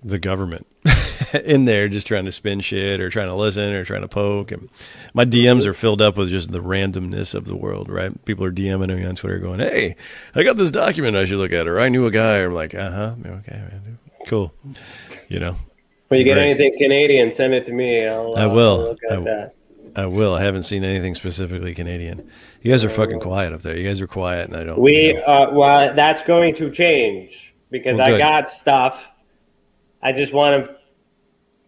the government in there just trying to spin shit or trying to listen or trying to poke. And my DMs are filled up with just the randomness of the world, right? People are DMing me on Twitter going, "Hey, I got this document I should look at," or "I knew a guy." Or I'm like, okay, man, cool. You know, When you get great. anything Canadian, send it to me. I I'll will. look at that. I will. I haven't seen anything specifically Canadian. You guys are fucking quiet up there. You guys are quiet, and I don't. Well, that's going to change because Well, I good. got stuff. I just want to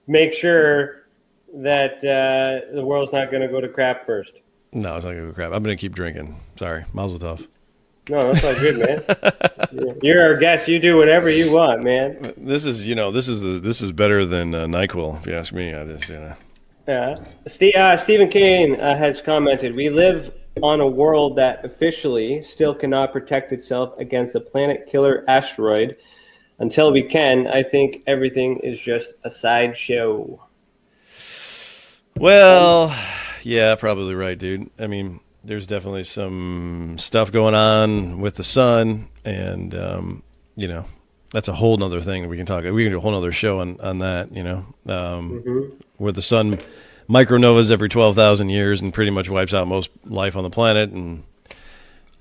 make sure that the world's not going to go to crap first. No, it's not gonna go crap. I'm gonna keep drinking. Sorry, Mazel tov. No, that's all good, man. You're our guest. You do whatever you want, man. This is better than Nyquil, if you ask me. I just, Yeah. Stephen Kane has commented, "We live on a world that officially still cannot protect itself against a planet-killer asteroid. Until we can, I think everything is just a sideshow." Well, yeah, probably right, dude. I mean, there's definitely some stuff going on with the sun, and that's a whole nother thing we can talk. We can do a whole nother show on that. Where the sun micronovas every 12,000 years and pretty much wipes out most life on the planet, and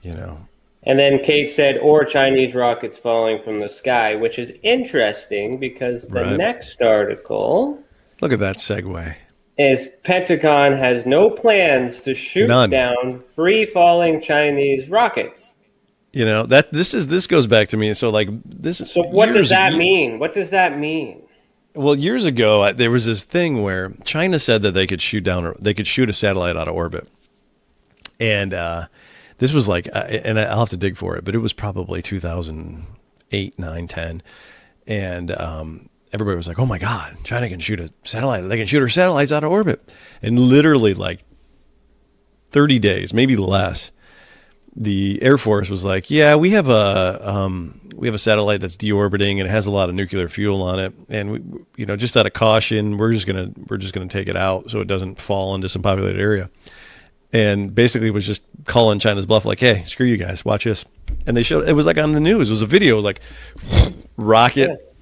you know, And then Kate said, "Or Chinese rockets falling from the sky," which is interesting because the right. next article Look at that segue. is Pentagon has no plans to shoot None. down free-falling Chinese rockets. That this goes back to me. So like this. So what does that mean? What does that mean? Well, years ago, there was this thing where China said that they could shoot a satellite out of orbit, and this was like, and I'll have to dig for it, but it was probably 2008, 9, 10, and everybody was like, "Oh my God, China can shoot a satellite! They can shoot her satellites out of orbit!" And literally, like 30 days, maybe less, the Air Force was like, "Yeah, we have a satellite that's deorbiting and it has a lot of nuclear fuel on it, and just out of caution, we're just gonna take it out so it doesn't fall into some populated area." And basically was just calling China's bluff, like, "Hey, screw you guys, watch this." And they showed, it was like on the news, it was a video, like rocket,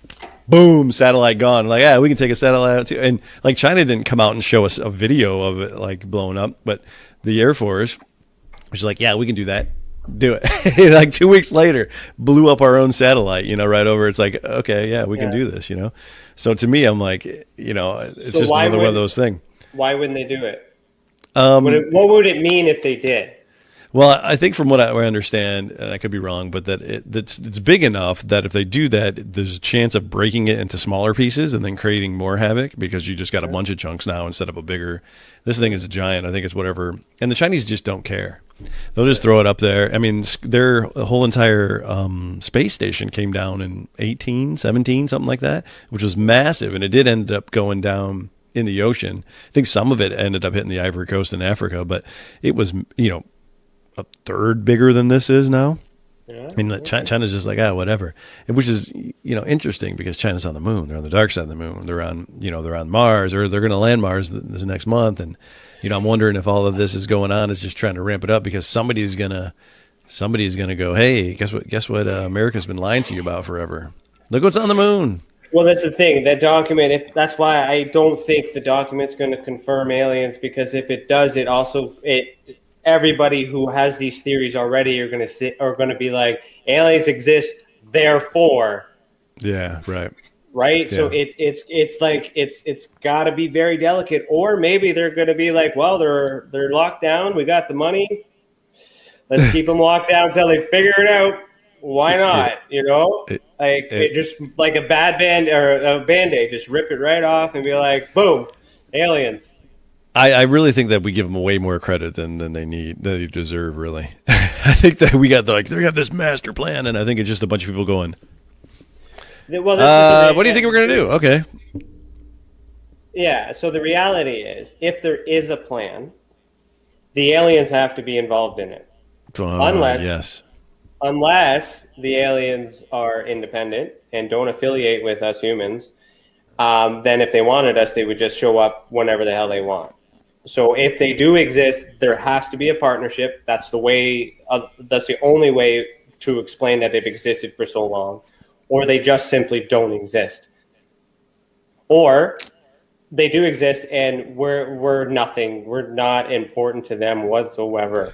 boom, satellite gone. Like, yeah, we can take a satellite out too. And like China didn't come out and show us a video of it like blowing up, but the Air Force was like, "Yeah, we can do that. Do it." Like 2 weeks later, blew up our own satellite, right over. It's like, okay, yeah, we can do this, So to me, I'm like, it's So just another one of those things. Why wouldn't they do it? What would it mean if they did? Well, I think from what I understand, and I could be wrong, but that it's big enough that if they do that, there's a chance of breaking it into smaller pieces and then creating more havoc because you just got a bunch of chunks now instead of a bigger. This thing is a giant. I think it's whatever. And the Chinese just don't care. They'll just throw it up there. I mean, their whole entire space station came down in 18, 17, something like that, which was massive. And it did end up going down in the ocean. I think some of it ended up hitting the Ivory Coast in Africa, but it was, a third bigger than this is now. Yeah. I mean, China's just like, whatever. Which is, interesting because China's on the moon. They're on the dark side of the moon. They're on Mars, or they're going to land Mars this next month. And, I'm wondering if all of this is going on is just trying to ramp it up because somebody's going to go, "Hey, guess what America's been lying to you about forever. Look what's on the moon." Well, that's the thing. That document. That's why I don't think the document's going to confirm aliens because if it does, everybody who has these theories already are going to be like, aliens exist, therefore. Yeah. Right. Right. Yeah. So it's like it's got to be very delicate, or maybe they're going to be like, well, they're locked down. We got the money. Let's keep them locked down until they figure it out. Why not? You know, it just like a bad band or a Band-Aid, just rip it right off and be like, boom, aliens. I really think that we give them way more credit than they deserve. Really, I think that we got they got this master plan, and I think it's just a bunch of people going. Well, what do you think we're gonna do? Okay. Yeah. So the reality is, if there is a plan, the aliens have to be involved in it. Unless the aliens are independent and don't affiliate with us humans, then if they wanted us, they would just show up whenever the hell they want. So if they do exist, there has to be a partnership. That's the way. That's the only way to explain that they've existed for so long, or they just simply don't exist, or they do exist and we're nothing. We're not important to them whatsoever.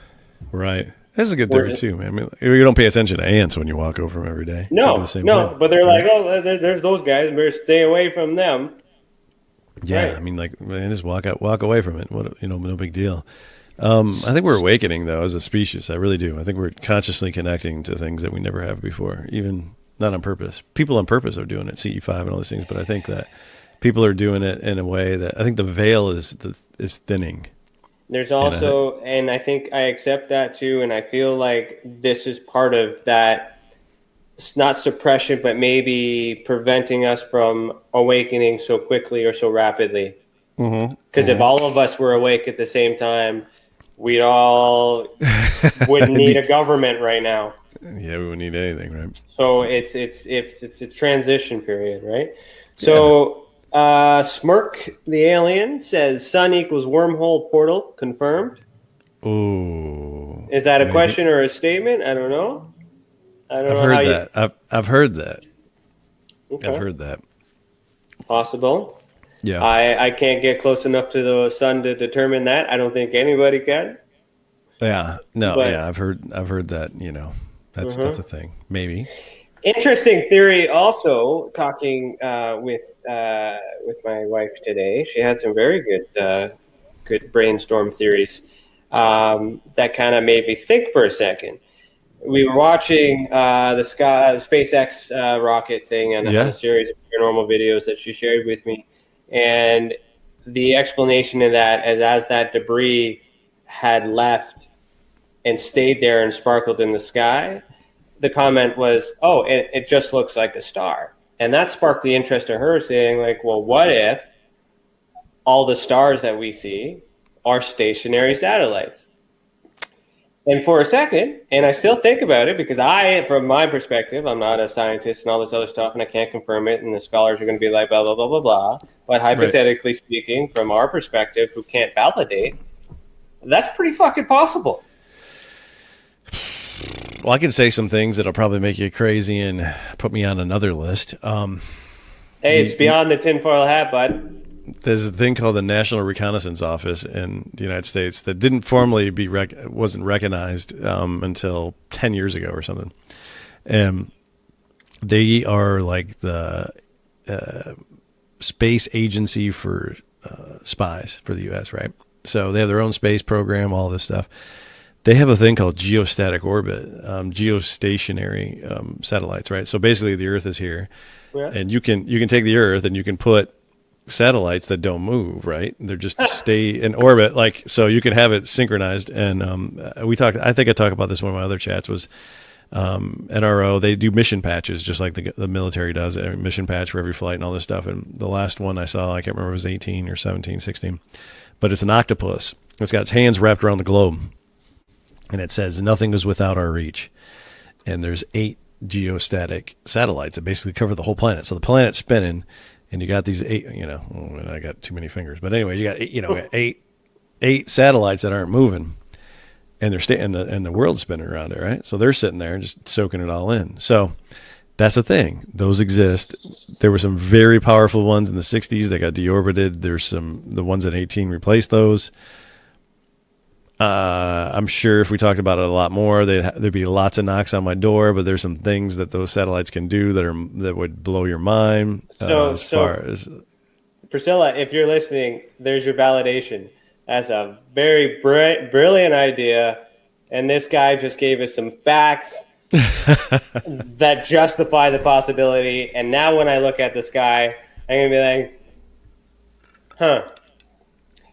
Right. That's a good theory too, man. I mean, you don't pay attention to ants when you walk over them every day. No, thing, but they're like, oh, there's those guys. Better stay away from them. Yeah, right. I mean, like, man, just walk away from it. What, no big deal. I think we're awakening though as a species. I really do. I think we're consciously connecting to things that we never have before, even not on purpose. People on purpose are doing it, CE5 and all these things, but I think that people are doing it in a way that I think the veil is thinning. There's also, and I think I accept that too, and I feel like this is part of that. It's not suppression, but maybe preventing us from awakening so quickly or so rapidly. Because if all of us were awake at the same time, we all wouldn't need a government right now. Yeah, we wouldn't need anything, right? So it's a transition period, right? So Smirk the alien says sun equals wormhole portal confirmed. Ooh, is that a question or a statement? I don't know. I've heard that. I've heard that. Okay. I've heard that. Possible. Yeah. I can't get close enough to the sun to determine that. I don't think anybody can. Yeah. No. But, yeah. I've heard that. That's a thing. Maybe. Interesting theory. Also, talking with my wife today, she had some very good brainstorm theories that kind of made me think for a second. We were watching the SpaceX rocket thing and a series of paranormal videos that she shared with me. And the explanation of that is as that debris had left and stayed there and sparkled in the sky, the comment was, oh, it just looks like a star. And that sparked the interest of her saying, like, well, what if all the stars that we see are stationary satellites? And for a second, and I still think about it because from my perspective, I'm not a scientist and all this other stuff, and I can't confirm it, and the scholars are going to be like, blah, blah, blah, blah, blah. But hypothetically speaking, from our perspective, who can't validate, that's pretty fucking possible. Well, I can say some things that'll probably make you crazy and put me on another list. Hey, it's beyond the tinfoil hat, bud. There's a thing called the National Reconnaissance Office in the United States that didn't formally wasn't recognized until 10 years ago or something. And they are like the space agency for spies for the U.S., right? So they have their own space program, all this stuff. They have a thing called geostatic orbit, geostationary satellites, right? So basically the Earth is here, and you can take the Earth and you can put satellites that don't move, right? They're just stay in orbit, like, so you can have it synchronized. And I think I talked about this in one of my other chats, was NRO, they do mission patches just like the military does, a mission patch for every flight and all this stuff. And the last one I saw, I can't remember, it was 18 or 17, 16, but it's an octopus. It's got its hands wrapped around the globe, and it says nothing is without our reach. And there's 8 geostatic satellites that basically cover the whole planet. So the planet's spinning, and you got these 8, I got too many fingers, but anyways, you got 8 satellites that aren't moving, and they're staying, and the world's spinning around it, right? So they're sitting there and just soaking it all in. So that's the thing; those exist. There were some very powerful ones in the '60s that got deorbited. There's the ones in 18 replaced those. I'm sure if we talked about it a lot more, there'd be lots of knocks on my door. But there's some things that those satellites can do that would blow your mind. Far as Priscilla, if you're listening, there's your validation. That's a very brilliant idea. And this guy just gave us some facts that justify the possibility. And now when I look at this guy, I'm going to be like, huh.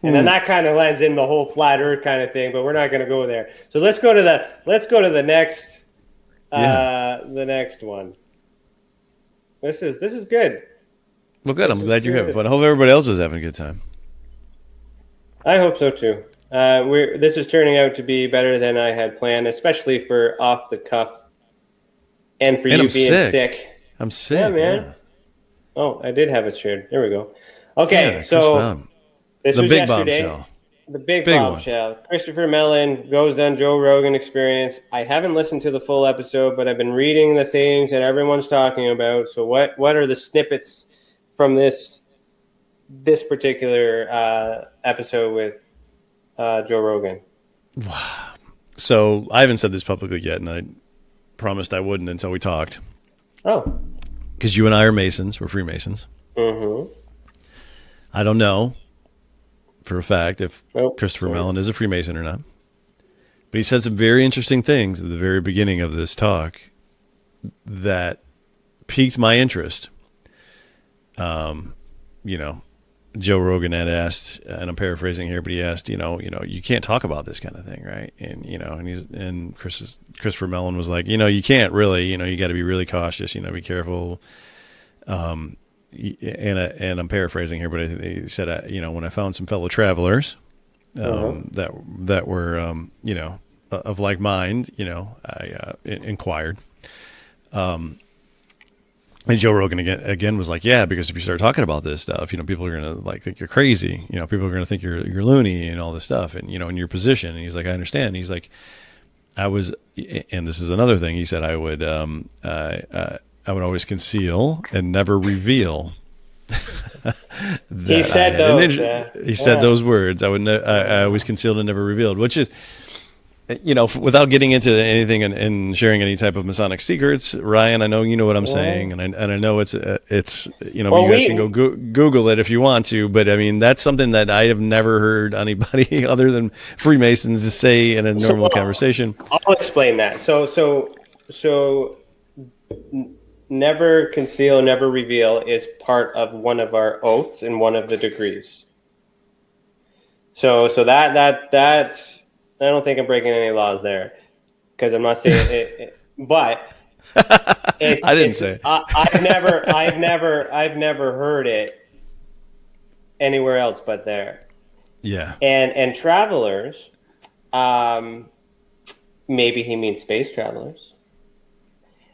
And then that kind of lends in the whole flat Earth kind of thing, but we're not going to go there. So let's go to the next the next one. This is good. Well, good. I'm glad you're having fun. I hope everybody else is having a good time. I hope so too. This is turning out to be better than I had planned, especially for off the cuff, and for you being sick. I'm sick. Yeah, man. Yeah. Oh, I did have it shared. There we go. Okay, yeah, so this was big yesterday. Bombshell. The big bombshell. Christopher Mellon goes on Joe Rogan Experience. I haven't listened to the full episode, but I've been reading the things that everyone's talking about. So what are the snippets from this particular episode with Joe Rogan? So I haven't said this publicly yet, and I promised I wouldn't until we talked. Oh. Because you and I are Masons. We're Freemasons. Mm-hmm. I don't know for a fact if Christopher Mellon is a Freemason or not. But he said some very interesting things at the very beginning of this talk that piqued my interest. Joe Rogan had asked, and I'm paraphrasing here, but he asked, you can't talk about this kind of thing, right? And Christopher Mellon was like, you can't really, you got to be really cautious, be careful. And I'm paraphrasing here, but he said, when I found some fellow travelers that were, of like mind, I inquired. And Joe Rogan again was like, yeah, because if you start talking about this stuff, people are going to think you're crazy. People are going to think you're loony and all this stuff, and in your position. And he's like, I understand. And he's like, and this is another thing. He said, I would always conceal and never reveal. He said those. He said those words. I always concealed and never revealed, which is, without getting into anything and sharing any type of Masonic secrets, Ryan, I know you know what I'm saying, and I know it's you guys can go Google it if you want to, but I mean that's something that I have never heard anybody other than Freemasons say in a normal conversation. I'll explain that. So never conceal, never reveal is part of one of our oaths in one of the degrees. So that I don't think I'm breaking any laws there, because I'm not saying it, but I didn't say. I've never heard it anywhere else but there. Yeah. And travelers, maybe he means space travelers,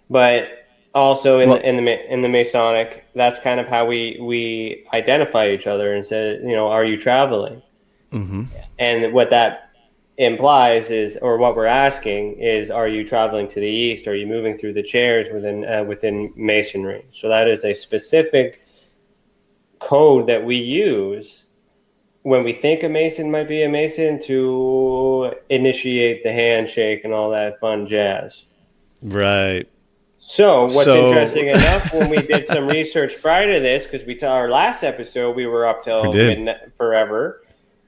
but also in the Masonic, that's kind of how we identify each other and say, are you traveling? Mm-hmm. And what that implies is, or what we're asking is, are you traveling to the east? Are you moving through the chairs within Masonry? So that is a specific code that we use when we think a Mason might be a Mason to initiate the handshake and all that fun jazz. Right. So what's interesting enough, when we did some research prior to this, because our last episode, we were up till forever.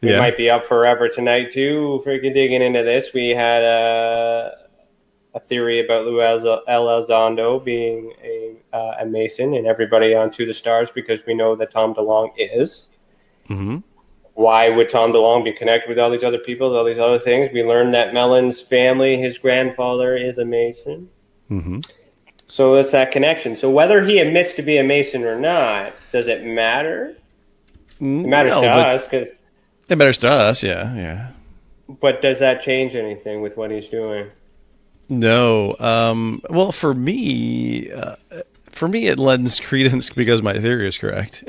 We might be up forever tonight too. Freaking digging into this, we had a theory about Lou Elizondo being a Mason, and everybody on To the Stars, because we know that Tom DeLonge is. Mm-hmm. Why would Tom DeLonge be connected with all these other people, all these other things? We learned that Mellon's family, his grandfather, is a Mason. Mm-hmm. So that's that connection. So whether he admits to be a Mason or not, does it matter? It matters to us, because. It matters to us, yeah. But does that change anything with what he's doing? No. Well, for me, it lends credence because my theory is correct,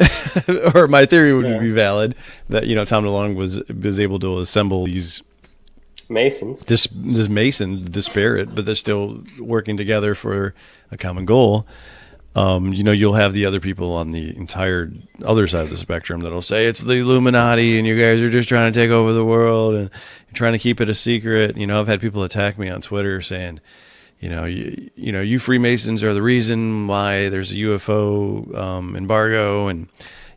or my theory would be valid that Tom DeLonge was able to assemble these Masons, this Masons disparate, but they're still working together for a common goal. You'll have the other people on the entire other side of the spectrum that'll say it's the Illuminati and you guys are just trying to take over the world and you're trying to keep it a secret. I've had people attack me on Twitter saying, you Freemasons are the reason why there's a UFO embargo and,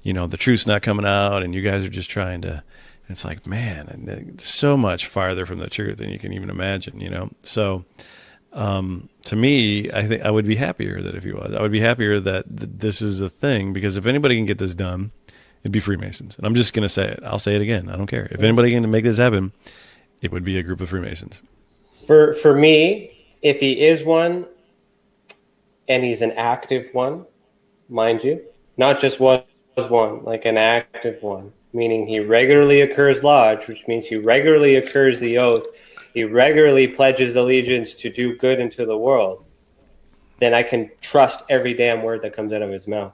the truth's not coming out and you guys are just trying to It's like, man, and so much farther from the truth than you can even imagine, you know? So, to me, I think I would be happier that if he was, I would be happier that this is a thing, because if anybody can get this done, it'd be Freemasons. And I'm just going to say it. I'll say it again. I don't care. If anybody can make this happen, it would be a group of Freemasons. For me, if he is one, and he's an active one, mind you, not just was one, like an active one, meaning he regularly occurs lodge, which means he regularly occurs the oath, he regularly pledges allegiance to do good into the world, then I can trust every damn word that comes out of his mouth.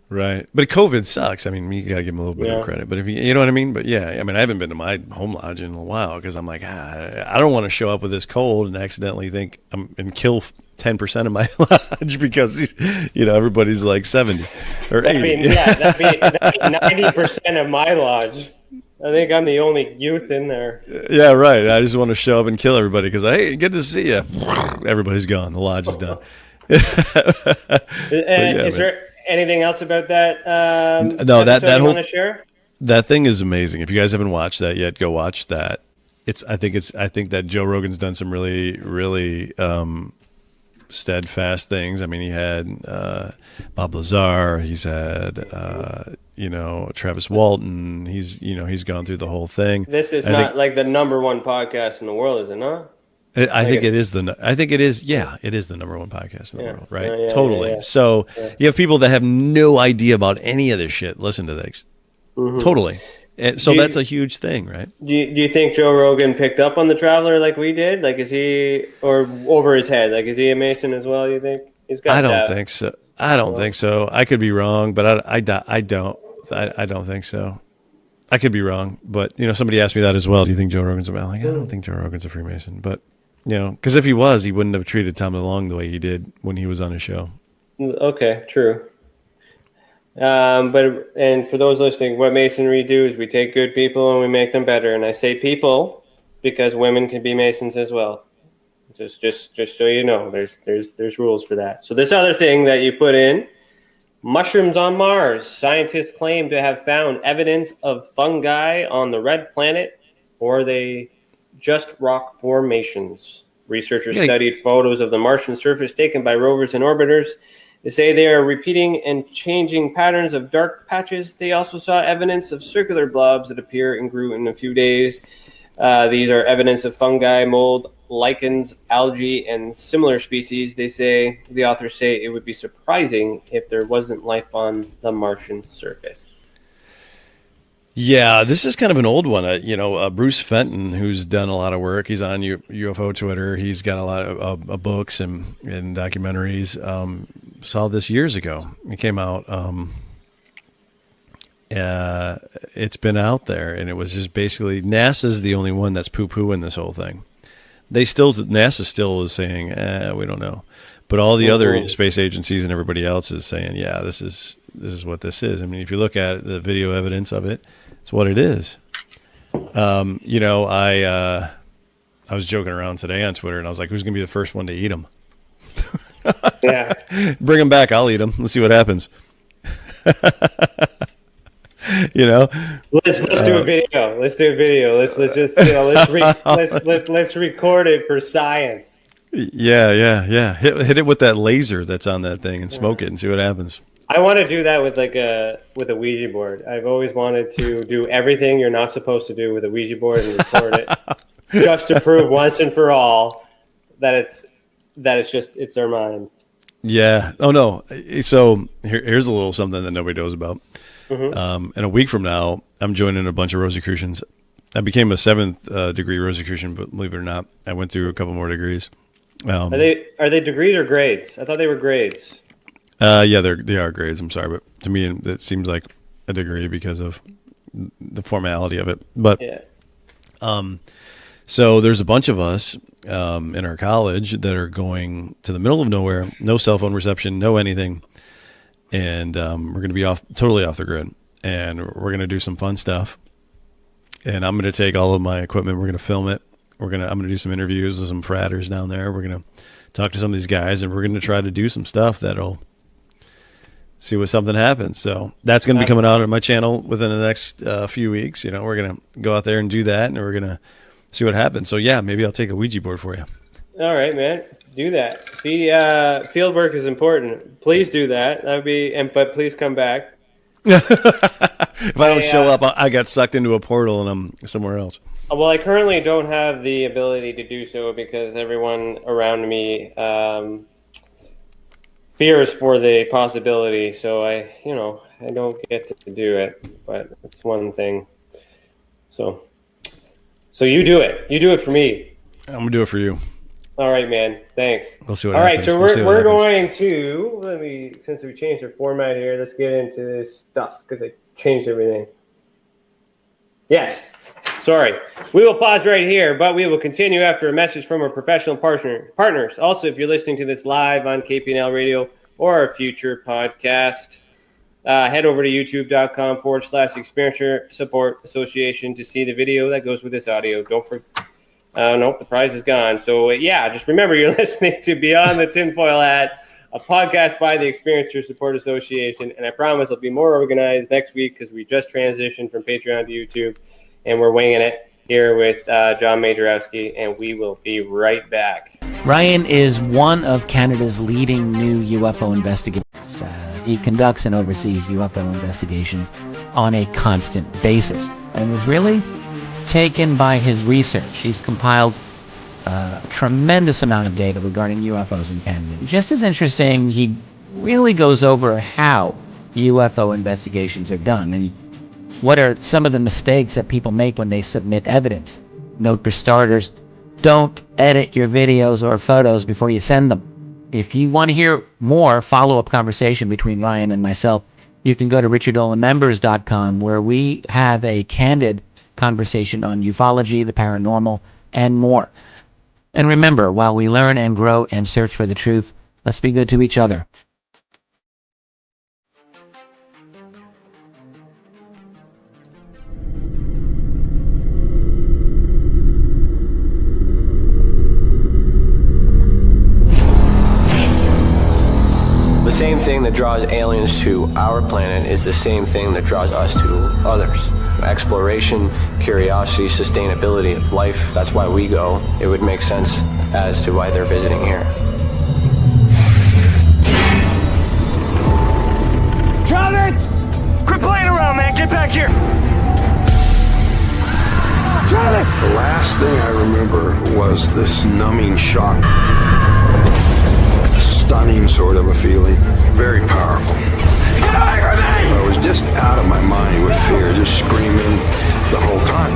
Right. But COVID sucks. I mean, you got to give him a little bit of credit. But if you know what I mean? But yeah, I mean, I haven't been to my home lodge in a while because I'm like, I don't want to show up with this cold and accidentally think and kill 10% of my lodge because, you know, everybody's like 70 or 80. That'd be 90% of my lodge. I think I'm the only youth in there. Yeah, right. I just want to show up and kill everybody because, hey, good to see you. Everybody's gone. The lodge is done. Is there anything else about that? No, that whole want to share? That thing is amazing. If you guys haven't watched that yet, go watch that. I think that Joe Rogan's done some really, really steadfast things. I mean, he had Bob Lazar. He's had Travis Walton. He's gone through the whole thing. This is not like the number one podcast in the world, is it not? I think it is. Yeah, it is the number one podcast in the world, right? Yeah, totally. yeah. So you have people that have no idea about any of this shit. Listen to this. Mm-hmm. Totally. And so that's a huge thing, right? Do you think Joe Rogan picked up on the Traveler like we did? Like, is he, or over his head? Like, is he a Mason as well? You think he's got? I don't think so. I don't think so. I could be wrong, but I don't think so. I could be wrong, but somebody asked me that as well. Do you think Joe Rogan's a Mason? Like, I don't think Joe Rogan's a Freemason, but because if he was, he wouldn't have treated Tom DeLonge the way he did when he was on his show. Okay, true. And for those listening, what Masonry do is we take good people and we make them better. And I say people because women can be Masons as well. Just so you know, there's rules for that. So this other thing that you put in, mushrooms on Mars. Scientists claim to have found evidence of fungi on the red planet, or are they just rock formations? Researchers studied photos of the Martian surface taken by rovers and orbiters. They say they are repeating and changing patterns of dark patches. They also saw evidence of circular blobs that appear and grew in a few days. These are evidence of fungi, mold, lichens, algae, and similar species. The authors say it would be surprising if there wasn't life on the Martian surface. Yeah, this is kind of an old one. Bruce Fenton, who's done a lot of work. He's on UFO Twitter. He's got a lot of books and documentaries. Saw this years ago. It came out. It's been out there, and it was just basically NASA's the only one that's poo-pooing this whole thing. NASA still is saying, we don't know, but all the other space agencies and everybody else is saying, yeah, this is what this is. I mean, if you look at the video evidence of it, it's what it is. I was joking around today on Twitter, and I was like, who's going to be the first one to eat them? Yeah. Bring them back. I'll eat them. Let's see what happens. Let's do a video. Let's do a video. Let's record it for science. Yeah. Hit it with that laser that's on that thing and smoke it and see what happens. I want to do that with a Ouija board. I've always wanted to do everything you're not supposed to do with a Ouija board and record it, just to prove once and for all that it's their mind. Yeah. Oh no. So here's a little something that nobody knows about. Mm-hmm. And a week from now, I'm joining a bunch of Rosicrucians. I became a 7th degree Rosicrucian, but believe it or not, I went through a couple more degrees. Are they degrees or grades? I thought they were grades. Yeah, they are grades. I'm sorry, but to me, it seems like a degree because of the formality of it. But so there's a bunch of us in our college that are going to the middle of nowhere, no cell phone reception, no anything. And we're going to be totally off the grid, and we're going to do some fun stuff. And I'm going to take all of my equipment. We're going to film it. I'm going to do some interviews with some fratters down there. We're going to talk to some of these guys, and we're going to try to do some stuff that'll see what something happens. So that's going to be coming out on my channel within the next few weeks. You know, we're going to go out there and do that, and we're going to see what happens. So yeah, maybe I'll take a Ouija board for you. All right, man. Do that. Field work is important. Please do that. That would be, but please come back. If I don't show up, I got sucked into a portal and I'm somewhere else. Well, I currently don't have the ability to do so because everyone around me fears for the possibility. So I don't get to do it, but it's one thing. So you do it. You do it for me. I'm gonna do it for you. All right, man. Thanks. We'll see what All happens. right, so we're going to since we changed our format here, let's get into this stuff because I changed everything. Yes. Sorry. We will pause right here, but we will continue after a message from our professional partners. Also, if you're listening to this live on KPNL Radio or a future podcast, head over to youtube.com/Experiencer Support Association to see the video that goes with this audio. Don't forget. Nope, the prize is gone. So, yeah, just remember you're listening to Beyond the Tinfoil Hat, a podcast by the Experiencer Support Association. And I promise it'll be more organized next week because we just transitioned from Patreon to YouTube. And we're winging it here with Jon Majerowski. And we will be right back. Ryan is one of Canada's leading new UFO investigators. He conducts and oversees UFO investigations on a constant basis and was really taken by his research. He's compiled a tremendous amount of data regarding UFOs in Canada. Just as interesting, he really goes over how UFO investigations are done and what are some of the mistakes that people make when they submit evidence. Note for starters, don't edit your videos or photos before you send them. If you want to hear more follow-up conversation between Ryan and myself, you can go to richardolanmembers.com where we have a candid conversation on ufology, the paranormal, and more. And remember, while we learn and grow and search for the truth, let's be good to each other. The same thing that draws aliens to our planet is the same thing that draws us to others. Exploration, curiosity, sustainability of life. That's why we go. It would make sense as to why they're visiting here. Travis! Quit playing around, man. Get back here. Travis! The last thing I remember was this numbing shock. Stunning sort of a feeling. Very powerful. Get away from me! I was just out of my mind with fear, just screaming the whole time.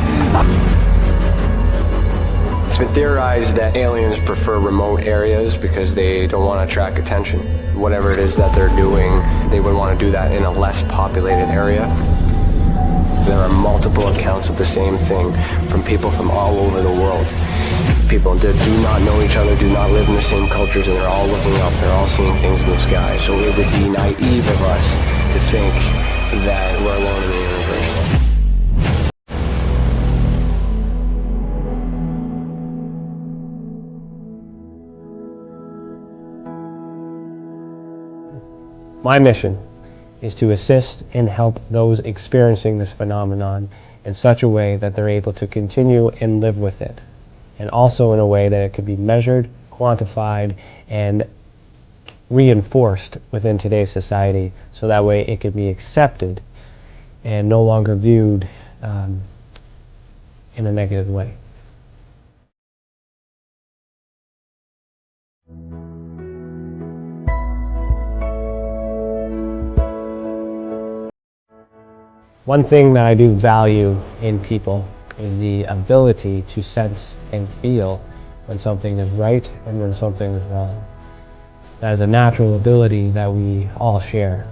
It's been theorized that aliens prefer remote areas because they don't want to attract attention. Whatever it is that they're doing, they would want to do that in a less populated area. There are multiple accounts of the same thing from people from all over the world. People that do not know each other, do not live in the same cultures, and they're all looking up, they're all seeing things in the sky. So it would be naive of us to think that we're alone in the universe. My mission is to assist and help those experiencing this phenomenon in such a way that they're able to continue and live with it. And also in a way that it could be measured, quantified, and reinforced within today's society, so that way it could be accepted and no longer viewed in a negative way. One thing that I do value in people is the ability to sense and feel when something is right and when something is wrong. That is a natural ability that we all share.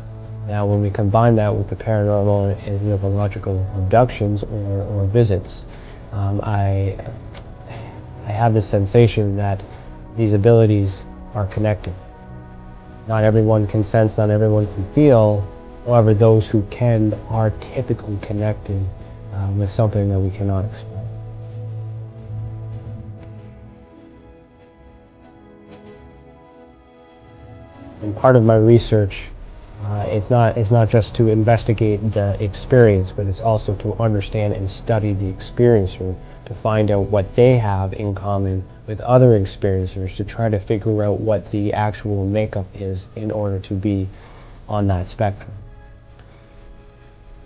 Now, when we combine that with the paranormal and ufological abductions or visits, I have this sensation that these abilities are connected. Not everyone can sense, not everyone can feel. However, those who can are typically connected with something that we cannot explain. And part of my research it's not just to investigate the experience, but it's also to understand and study the experiencer, to find out what they have in common with other experiencers, to try to figure out what the actual makeup is in order to be on that spectrum.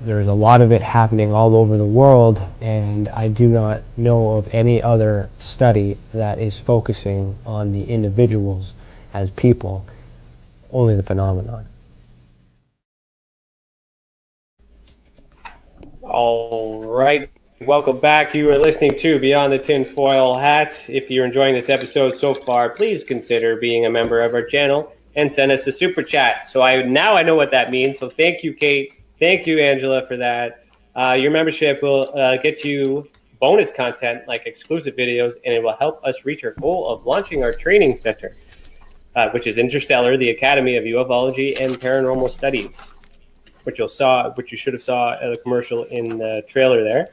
There's a lot of it happening all over the world, and I do not know of any other study that is focusing on the individuals as people, only the phenomenon. All right. Welcome back. You are listening to Beyond the Tinfoil Hat. If you're enjoying this episode so far, please consider being a member of our channel and send us a super chat. So I know what that means. So thank you, Kate. Thank you, Angela, for that. Your membership will get you bonus content like exclusive videos, and it will help us reach our goal of launching our training center, which is Interstellar, the Academy of Ufology and Paranormal Studies, which you should have saw a commercial in the trailer there.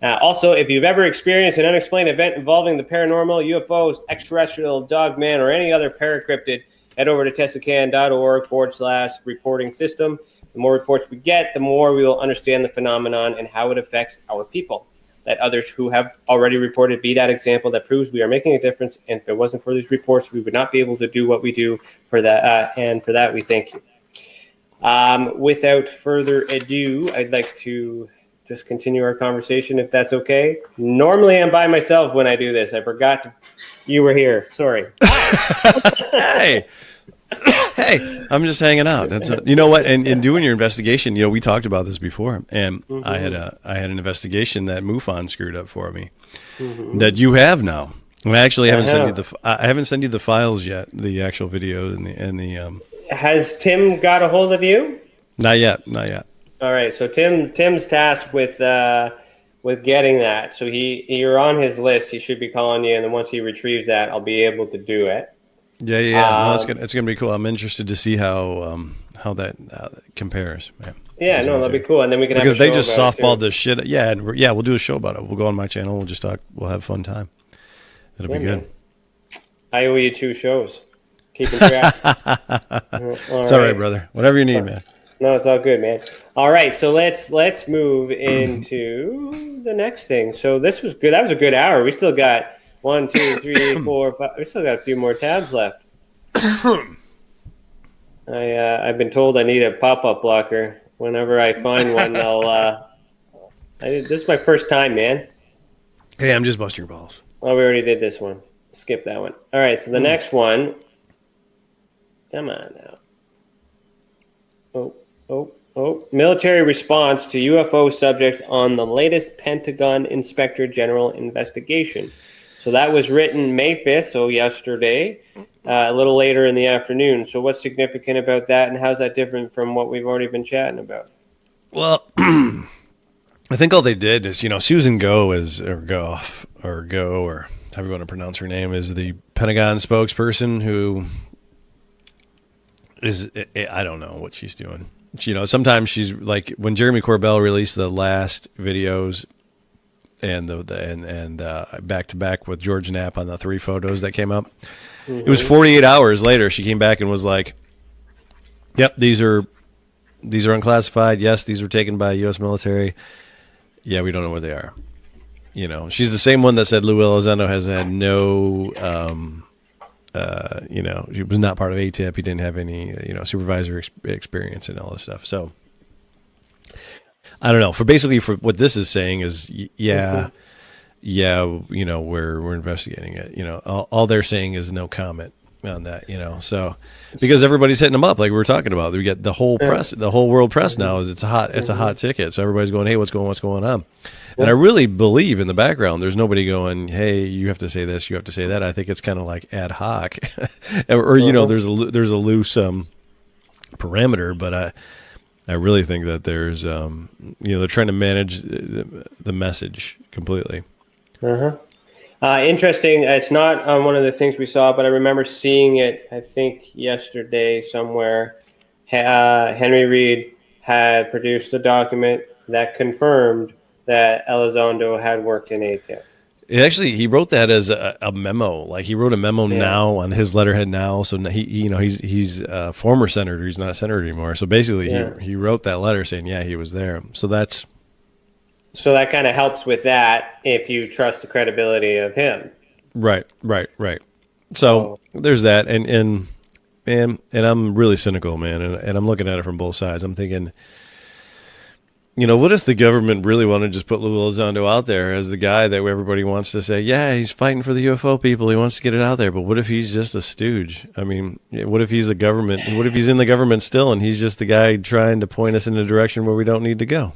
Also, if you've ever experienced an unexplained event involving the paranormal, UFOs, extraterrestrial, dogman, or any other paracryptid, head over to tessacan.org/reporting system. The more reports we get, the more we will understand the phenomenon and how it affects our people. Let others who have already reported be that example that proves we are making a difference. And if it wasn't for these reports, we would not be able to do what we do for that. And for that, we thank you. Without further ado, I'd like to just continue our conversation, if that's okay. Normally, I'm by myself when I do this. I forgot you were here. Sorry. Hey, I'm just hanging out. You know what? And in doing your investigation, we talked about this before, and I had an investigation that MUFON screwed up for me that you have now. And I actually haven't sent you the files yet, the actual videos and the. Has Tim got a hold of you? Not yet. All right, so Tim's tasked with getting that. So you're on his list. He should be calling you, and then once he retrieves that, I'll be able to do it. Yeah. No, it's gonna be cool. I'm interested to see how that compares. Yeah, that'll be cool, and then we can because have a show they just about softballed this shit. Yeah, and we'll do a show about it. We'll go on my channel. We'll just talk. We'll have a fun time. It'll be good. Man. I owe you 2 shows. Keeping track. It's all right, brother. Whatever you need, man. No, it's all good, man. All right, so let's move into the next thing. So this was good. That was a good hour. We still got 1, 2, 3, 4, 5. We still got a few more tabs left. I've been told I need a pop-up blocker. Whenever I find one, this is my first time, man. Hey, I'm just busting your balls. Oh, we already did this one. Skip that one. All right, so the next one. Come on now. Oh. Military response to UFO subjects on the latest Pentagon Inspector General investigation. So that was written May 5th, so yesterday, a little later in the afternoon. So what's significant about that, and how's that different from what we've already been chatting about? Well, I think all they did is, Susan Go or however you want to pronounce her name, is the Pentagon spokesperson who is, I don't know what she's doing. Sometimes she's like, when Jeremy Corbell released the last videos and back to back with George Knapp on the 3 photos that came up, it was 48 hours later she came back and was like, "Yep, these are unclassified. Yes, these were taken by U.S. military. Yeah, we don't know where they are." She's the same one that said Lou Elizondo has had no. He was not part of ATIP. He didn't have any, supervisor experience and all this stuff. So I don't know. For what this is saying is, we're investigating it. All they're saying is no comment on that. So because everybody's hitting them up, like we were talking about, we get the whole press, the whole world press now is it's a hot ticket. So everybody's going, hey, what's going on? And I really believe in the background, there's nobody going, hey, you have to say this, you have to say that. I think it's kind of like ad hoc, or there's a loose parameter. But I really think that there's they're trying to manage the message completely. Interesting. It's not on one of the things we saw, but I remember seeing it. I think yesterday somewhere. Henry Reid had produced a document that confirmed that Elizondo had worked in ATIP. He wrote that as a memo. Like, he wrote a memo now on his letterhead now. So he's a former senator. He's not a senator anymore. So basically, he wrote that letter saying, yeah, he was there. So that kind of helps with that if you trust the credibility of him. Right. So there's that, and I'm really cynical, man, and I'm looking at it from both sides. I'm thinking, what if the government really wanted to just put Luis Elizondo out there as the guy that everybody wants to say, yeah, he's fighting for the UFO people, he wants to get it out there, but what if he's just a stooge? I mean, what if he's the government? What if he's in the government still, and he's just the guy trying to point us in a direction where we don't need to go?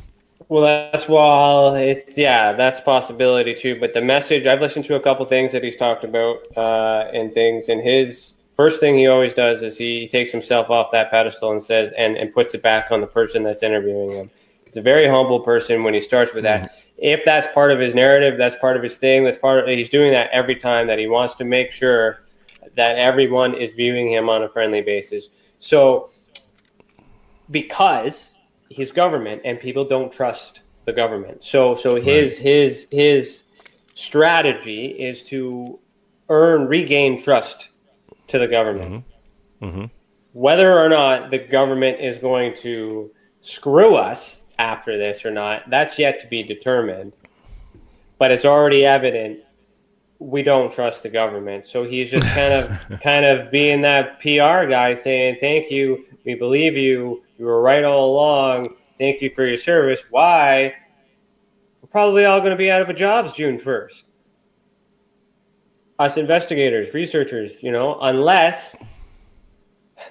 Well, that's a possibility too. But the message, I've listened to a couple things that he's talked about and things, and his first thing he always does is he takes himself off that pedestal and says, and puts it back on the person that's interviewing him. He's a very humble person when he starts with that. If that's part of his narrative, that's part of his thing. He's doing that every time, that he wants to make sure that everyone is viewing him on a friendly basis. So, because he's government and people don't trust the government, so his strategy is to regain trust to the government. Whether or not the government is going to screw us after this or not, that's yet to be determined. But it's already evident we don't trust the government. So he's just kind of being that PR guy saying, thank you, we believe you, you were right all along, thank you for your service. Why? We're probably all going to be out of a jobs June 1st. Us investigators, researchers, unless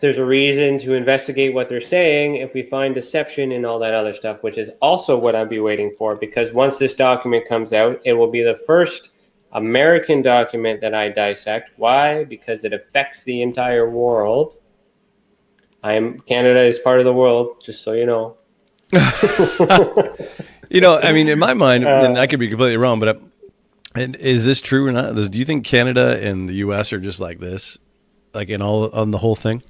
there's a reason to investigate what they're saying, if we find deception and all that other stuff, which is also what I'll be waiting for, because once this document comes out, it will be the first American document that I dissect. Why? Because it affects the entire world. Canada is part of the world, just so you know. I mean, in my mind, and I could be completely wrong, but is this true or not? Do you think Canada and the U.S. are just like this, like on the whole thing?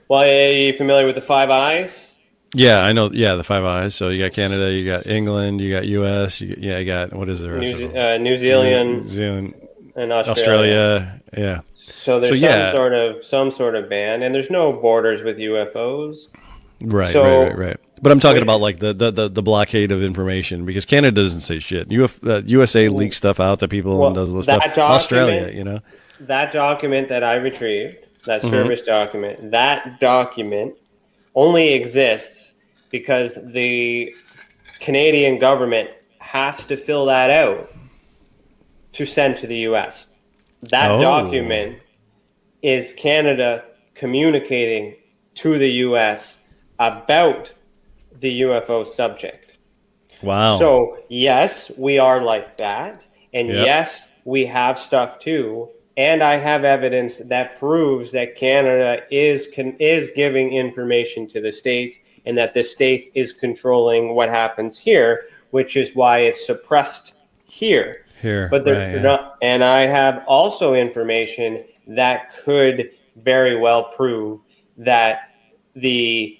Well, are you familiar with the Five Eyes? Yeah, I know. Yeah, the Five Eyes. So you got Canada, you got England, you got U.S. You got what is the rest of them? New Zealand, and Australia. Yeah. So there's some sort of ban, and there's no borders with UFOs. Right. But I'm talking about like the blockade of information, because Canada doesn't say shit. USA leaks stuff out to people and does all this stuff. Australia, that document that I retrieved, that service document, that document only exists because the Canadian government has to fill that out to send to the U.S. That document is Canada communicating to the U.S. about the UFO subject. Wow. So, yes, we are like that. And yes, we have stuff too. And I have evidence that proves that Canada is giving information to the States, and that the States is controlling what happens here, which is why it's suppressed here. But they're not. And I have also information that could very well prove that the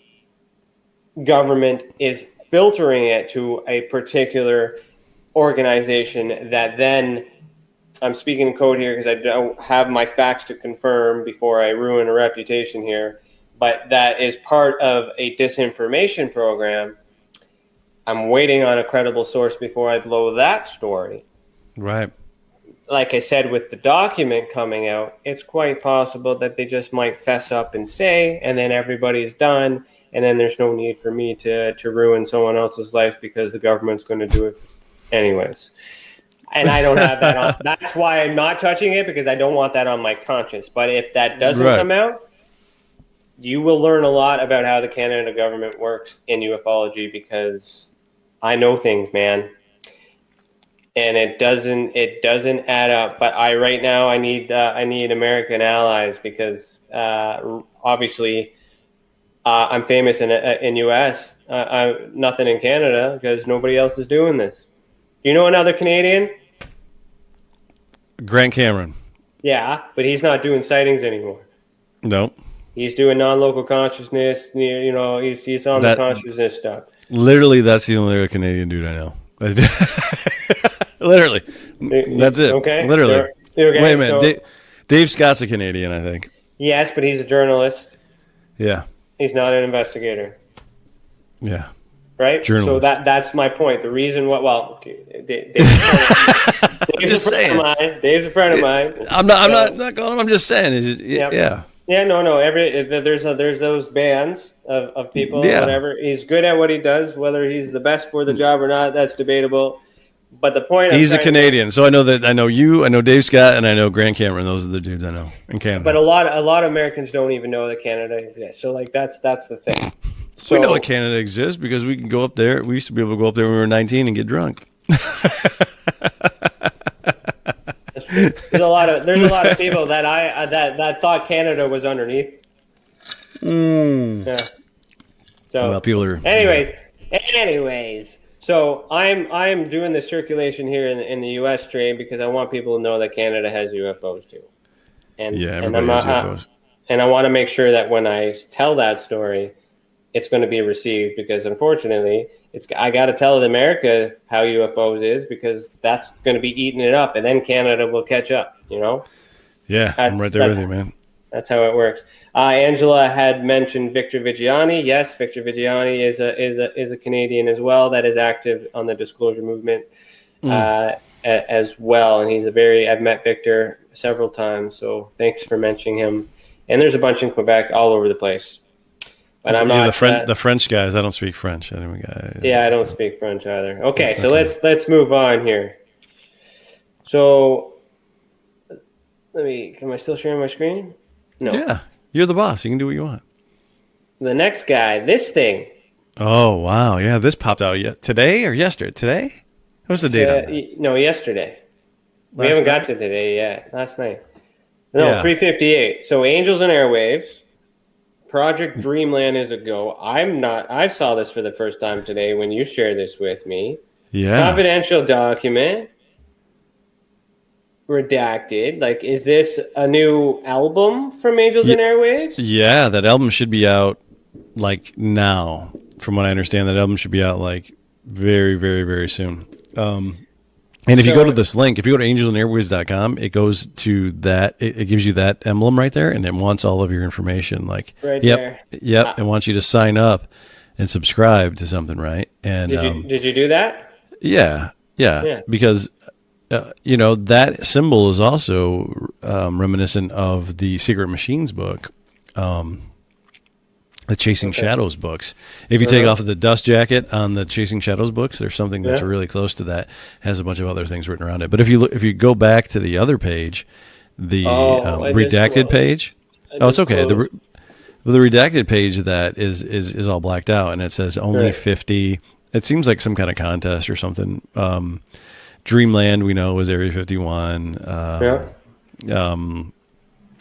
government is filtering it to a particular organization that then, I'm speaking in code here because I don't have my facts to confirm before I ruin a reputation here, but that is part of a disinformation program. I'm waiting on a credible source before I blow that story. Right. Like I said, with the document coming out, it's quite possible that they just might fess up and say, and then everybody's done, and then there's no need for me to ruin someone else's life because the government's going to do it anyways. And I don't have that on. That's why I'm not touching it, because I don't want that on my conscience. But if that doesn't come out, you will learn a lot about how the Canada government works in ufology, because I know things, man. And it doesn't add up. But right now I need American allies, because obviously I'm famous in US. Nothing in Canada, because nobody else is doing this. You know another Canadian? Grant Cameron. Yeah, but he's not doing sightings anymore. Nope. He's doing non-local consciousness. He's on the consciousness stuff. Literally, that's the only other Canadian dude I know. Literally. That's it. Okay. Literally. Okay, Wait a minute. so- Dave Scott's a Canadian, I think. Yes, but he's a journalist. Yeah. He's not an investigator. Yeah. Right? Journalist. So that's my point. The reason Dave's a friend of mine. I'm not calling him. I'm just saying. Yeah. Yeah, no. There's those bands of people, whatever. He's good at what he does. Whether he's the best for the job or not, that's debatable. But the point, he's a Canadian, so I know you, I know Dave Scott, and I know Grant Cameron. Those are the dudes I know in Canada. But a lot of Americans don't even know that Canada exists. So like that's the thing. So, we know that Canada exists because we can go up there. We used to be able to go up there when we were 19 and get drunk. There's a lot of people that that thought Canada was underneath. Yeah. So well, people are. Anyways, so I'm doing the circulation here in the U.S. stream because I want people to know that Canada has UFOs too. Everybody has UFOs. And I want to make sure that when I tell that story, it's going to be received because unfortunately, I got to tell America how UFOs is because that's going to be eating it up, and then Canada will catch up. You know. Yeah, I'm right there with you, man. That's how it works. Angela had mentioned Victor Viggiani. Yes, Victor Viggiani is a Canadian as well that is active on the disclosure movement as well, and I've met Victor several times. So thanks for mentioning him. And there's a bunch in Quebec, all over the place. But I'm not the French guys. I don't speak French. Anyway, I don't speak French either. Okay, so let's move on here. So am I still sharing my screen? No. Yeah, you're the boss. You can do what you want. The next guy, this thing. Oh wow, yeah, this popped out today or yesterday? Today? What's the date on that? No, yesterday. We haven't got to today yet. Last night. No, 3:58. So Angels and Airwaves. Project Dreamland is a go. I saw this for the first time today when you shared this with me. Yeah. Confidential document. Redacted. Like, is this a new album from Angels and Airwaves? Yeah, that album should be out like now. From what I understand, that album should be out like very, very, very soon. And if you go to this link, if you go to angelsandairwaves.com, it goes to that. It gives you that emblem right there, and it wants all of your information. Like, right there. Yep. It wants you to sign up and subscribe to something, right? And did you do that? Yeah. Because that symbol is also reminiscent of the Secret Machines book. The Chasing Shadows books. If you take off the dust jacket on the Chasing Shadows books, there's something that's really close to that. Has a bunch of other things written around it. But if you go back to the other page, the redacted page. It's okay. The redacted page of that is all blacked out, and it says only 50. It seems like some kind of contest or something. Dreamland, we know, was Area 51.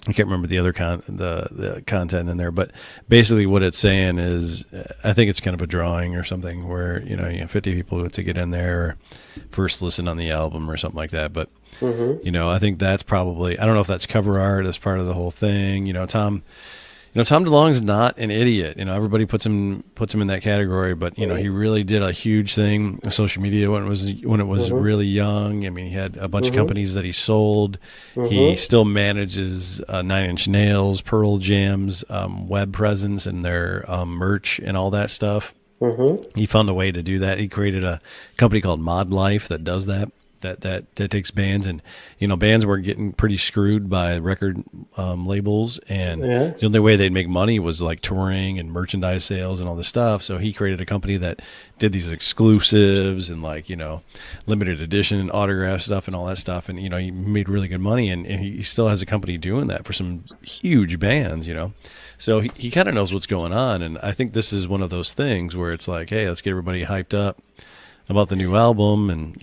I can't remember the other the content in there, but basically what it's saying is, I think it's kind of a drawing or something where you have 50 people to get in there, or first listen on the album or something like that. But I think that's probably, I don't know if that's cover art as part of the whole thing. Tom DeLonge's not an idiot. Everybody puts him in that category, but he really did a huge thing with social media when it was really young. I mean, he had a bunch of companies that he sold. He still manages Nine Inch Nails, Pearl Jam's web presence and their merch and all that stuff. He found a way to do that. He created a company called Mod Life that does that. That takes bands, and bands were getting pretty screwed by record labels, and the only way they'd make money was like touring and merchandise sales and all this stuff. So he created a company that did these exclusives and limited edition and autograph stuff and all that stuff, and he made really good money, and he still has a company doing that for some huge bands. So he kind of knows what's going on, and I think this is one of those things where it's like, hey, let's get everybody hyped up about the new album. And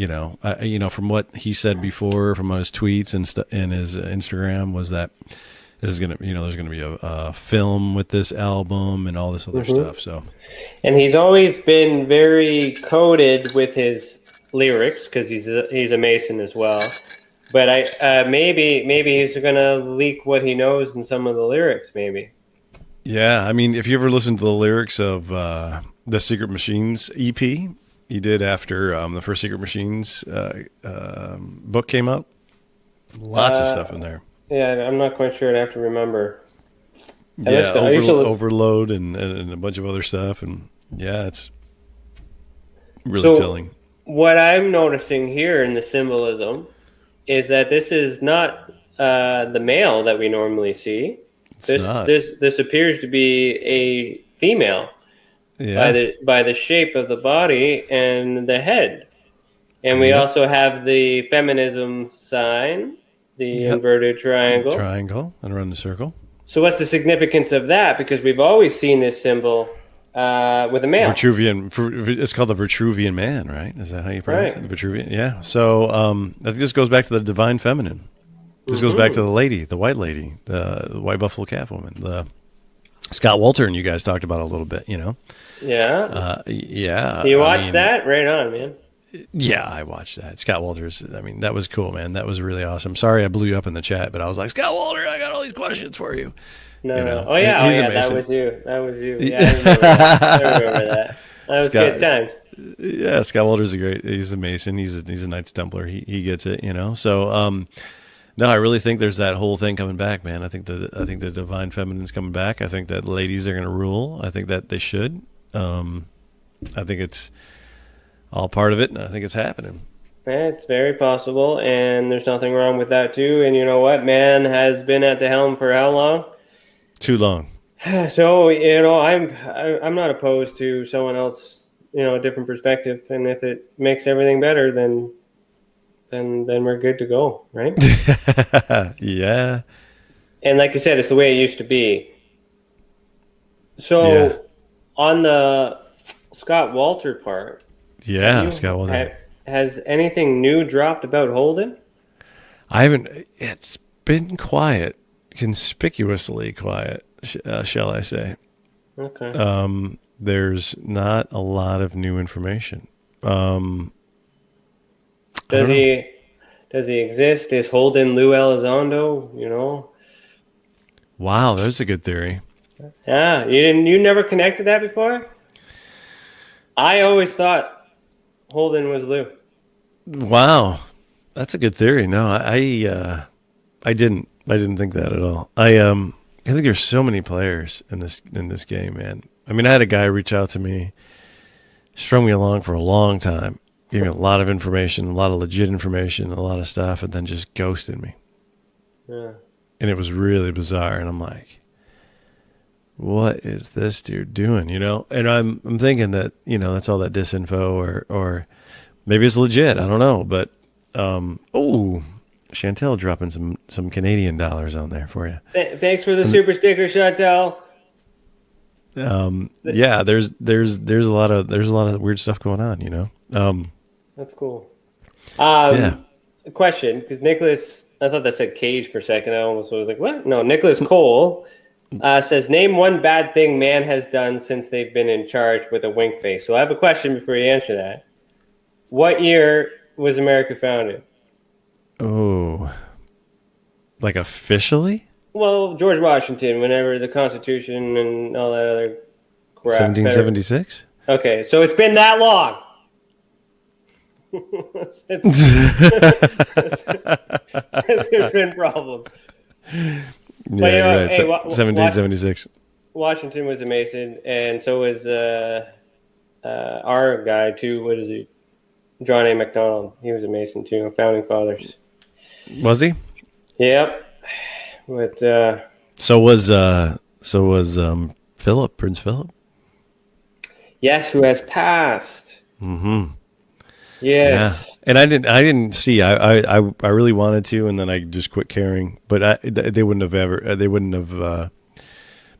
from what he said before, from his tweets and his Instagram, was that this is gonna, there's gonna be a film with this album and all this other stuff. So, and he's always been very coded with his lyrics because he's a Mason as well. But maybe he's gonna leak what he knows in some of the lyrics. Maybe. Yeah, I mean, if you ever listen to the lyrics of the Secret Machines EP. He did after the first Secret Machines book came out. Lots of stuff in there. Yeah, I'm not quite sure. I'd have to remember. Yeah, Overload and a bunch of other stuff. And yeah, it's really telling. What I'm noticing here in the symbolism is that this is not the male that we normally see. This appears to be a female by the shape of the body and the head. And we also have the feminism sign, the inverted triangle. And around the circle. So what's the significance of that? Because we've always seen this symbol with a male. It's called the Vitruvian man, right? Is that how you pronounce it? Vitruvian, yeah. So I think this goes back to the divine feminine. This goes back to the lady, the white lady, the white buffalo calf woman, the Scott Walter, and you guys talked about it a little bit, you know? Yeah. Yeah. You watched that? Right on, man. Yeah, I watched that. Scott Walters, I mean, that was cool, man. That was really awesome. Sorry I blew you up in the chat, but I was like, Scott Walter, I got all these questions for you. No, you know? Oh, yeah, that was you. Yeah, I remember that. That was good times. Yeah, Scott Walter's he's a Mason. He's a Knights Templar. He gets it, you know? So, no, I really think there's that whole thing coming back, man. I think the divine feminine's coming back. I think that ladies are going to rule. I think that they should. I think it's all part of it, and I think it's happening. It's very possible, and there's nothing wrong with that too. And you know what? Man has been at the helm for how long? Too long. So I'm not opposed to someone else, a different perspective, and if it makes everything better, then we're good to go, right? Yeah. And like I said, it's the way it used to be. So on the Scott Walter part. Yeah, Scott Walter. Has anything new dropped about Holden? I haven't. It's been quiet, conspicuously quiet, shall I say. Okay. There's not a lot of new information. Does he exist? Is Holden Lou Elizondo? Wow, that's a good theory. Yeah, you never connected that before? I always thought Holden was Lou. Wow, that's a good theory. No, I didn't think that at all. I think there's so many players in this game, man. I mean, I had a guy reach out to me, strung me along for a long time, gave me a lot of information, a lot of legit information, a lot of stuff, and then just ghosted me. Yeah. And it was really bizarre, and I'm like, what is this dude doing? And I'm thinking that that's all that disinfo or maybe it's legit. I don't know, but Chantel dropping some Canadian dollars on there for you. Thanks for the super sticker, Chantel. Yeah, there's a lot of weird stuff going on. That's cool. A question, because Nicholas, I thought that said Cage for a second. I almost was like, what? No, Nicholas Cole. Says, name one bad thing man has done since they've been in charge with a wink face. So I have a question before you answer that. What year was America founded? Oh, like officially? Well, George Washington, whenever the Constitution and all that other crap. 1776? Okay, so it's been that long. since there's been problems. Yeah, right. 1776. Washington was a Mason, and so was our guy too. What is he? John A. Macdonald. He was a Mason too. Founding fathers. Was he? Yep. But so was Philip, Prince Philip. Yes, who has passed. Mm-hmm. Yes. Yeah. And I didn't see. I really wanted to, and then I just quit caring. But they wouldn't have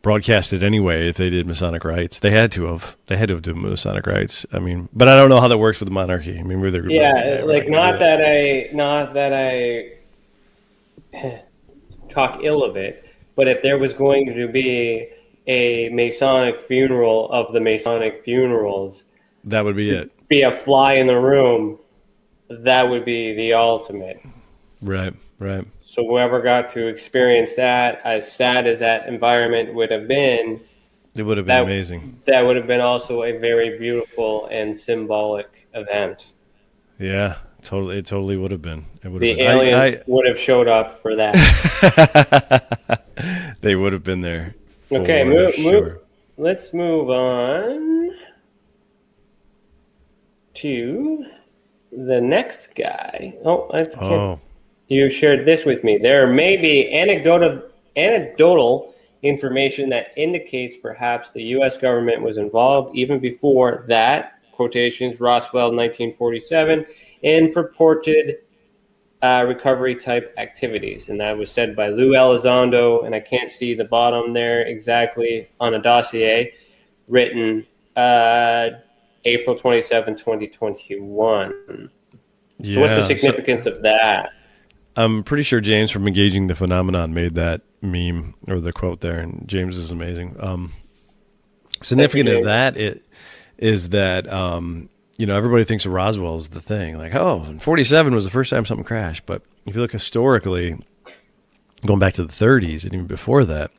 broadcast it anyway if they did Masonic rites. They had to have done Masonic rites. I mean, but I don't know how that works with the monarchy. I mean, not that I talk ill of it, but if there was going to be a Masonic funeral of the Masonic funerals, that would be it. Be a fly in the room. That would be the ultimate. Right. So whoever got to experience that, as sad as that environment would have been, It would have been amazing. That would have been also a very beautiful and symbolic event. Yeah, totally. It totally would have been. It would The have been. aliens would have showed up for that. They would have been there. Okay, Sure. Let's move on to the next guy. You shared this with me. There may be anecdotal information that indicates perhaps the U.S. government was involved even before that, quotations, Roswell 1947, in purported recovery type activities. And that was said by Lou Elizondo, and I can't see the bottom there exactly, on a dossier written April 27, 2021. Yeah, so what's the significance of that? I'm pretty sure James from Engaging the Phenomenon made that meme or the quote there, and James is amazing. Significant of that is that everybody thinks of Roswell is the thing. Like, and 47 was the first time something crashed. But if you look historically, going back to the 30s and even before that,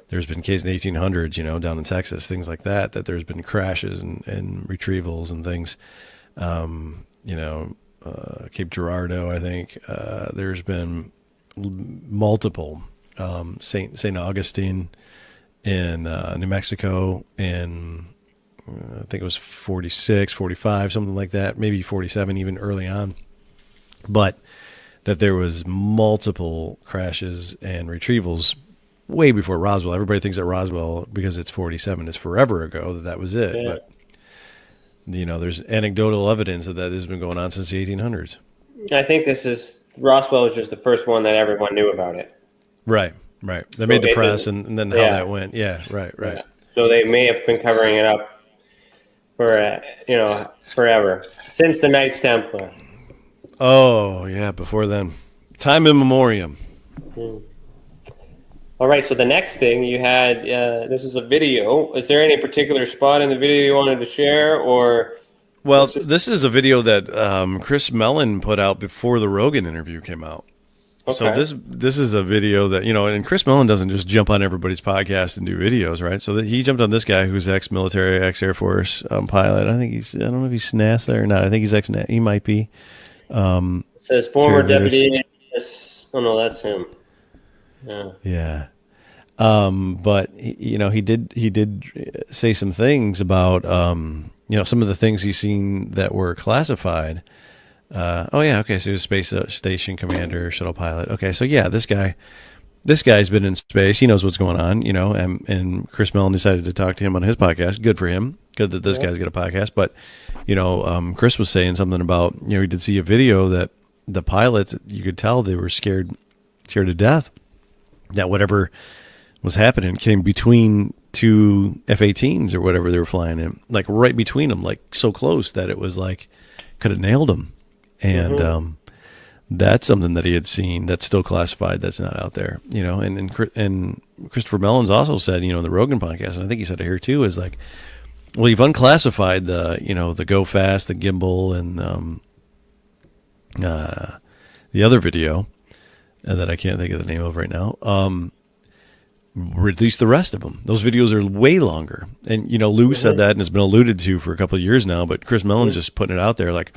there's been cases in the 1800s, down in Texas, things like that there's been crashes and retrievals and things. Cape Girardeau, I think. There's been multiple. St. Augustine in New Mexico in, I think it was 46, 45, something like that, maybe 47 even early on. But that there was multiple crashes and retrievals way before Roswell. Everybody thinks that Roswell, because it's 47, is forever ago, that was it. Yeah. But there's anecdotal evidence that has been going on since the 1800s. I think Roswell was just the first one that everyone knew about it. Right. They made the press and then how that went. Yeah, right. Yeah. So they may have been covering it up for, forever. Since the Knights Templar. Oh, yeah, before then. Time in memoriam. All right, so the next thing you had, this is a video. Is there any particular spot in the video you wanted to share, or? Well, this is a video that Chris Mellon put out before the Rogan interview came out. Okay. So this is a video that, and Chris Mellon doesn't just jump on everybody's podcast and do videos, right? So he jumped on this guy who's ex-military, ex-Air Force pilot. I don't know if he's NASA or not. I think he's ex-NASA. He might be. It says former deputy. Oh, no, that's him. Yeah. But he did say some things about some of the things he's seen that were classified. Okay. So he was space station commander, shuttle pilot. Okay. So yeah, this guy's been in space. He knows what's going on, and Chris Mellon decided to talk to him on his podcast. Good for him. Good that this guy's got a podcast. But, Chris was saying something about, he did see a video that the pilots, you could tell they were scared to death that whatever was happening came between two F-18s or whatever they were flying in, like right between them, like so close that it was like could have nailed them. And that's something that he had seen that's still classified, that's not out there, and Christopher Mellon's also said, in the Rogan podcast, and I think he said it here too, is like, well, you've unclassified the Go Fast, the gimbal, and the other video that I can't think of the name of right now. Release the rest of them. Those videos are way longer. And, Lou said that, and it's been alluded to for a couple of years now, but Chris Mellon's just putting it out there. Like,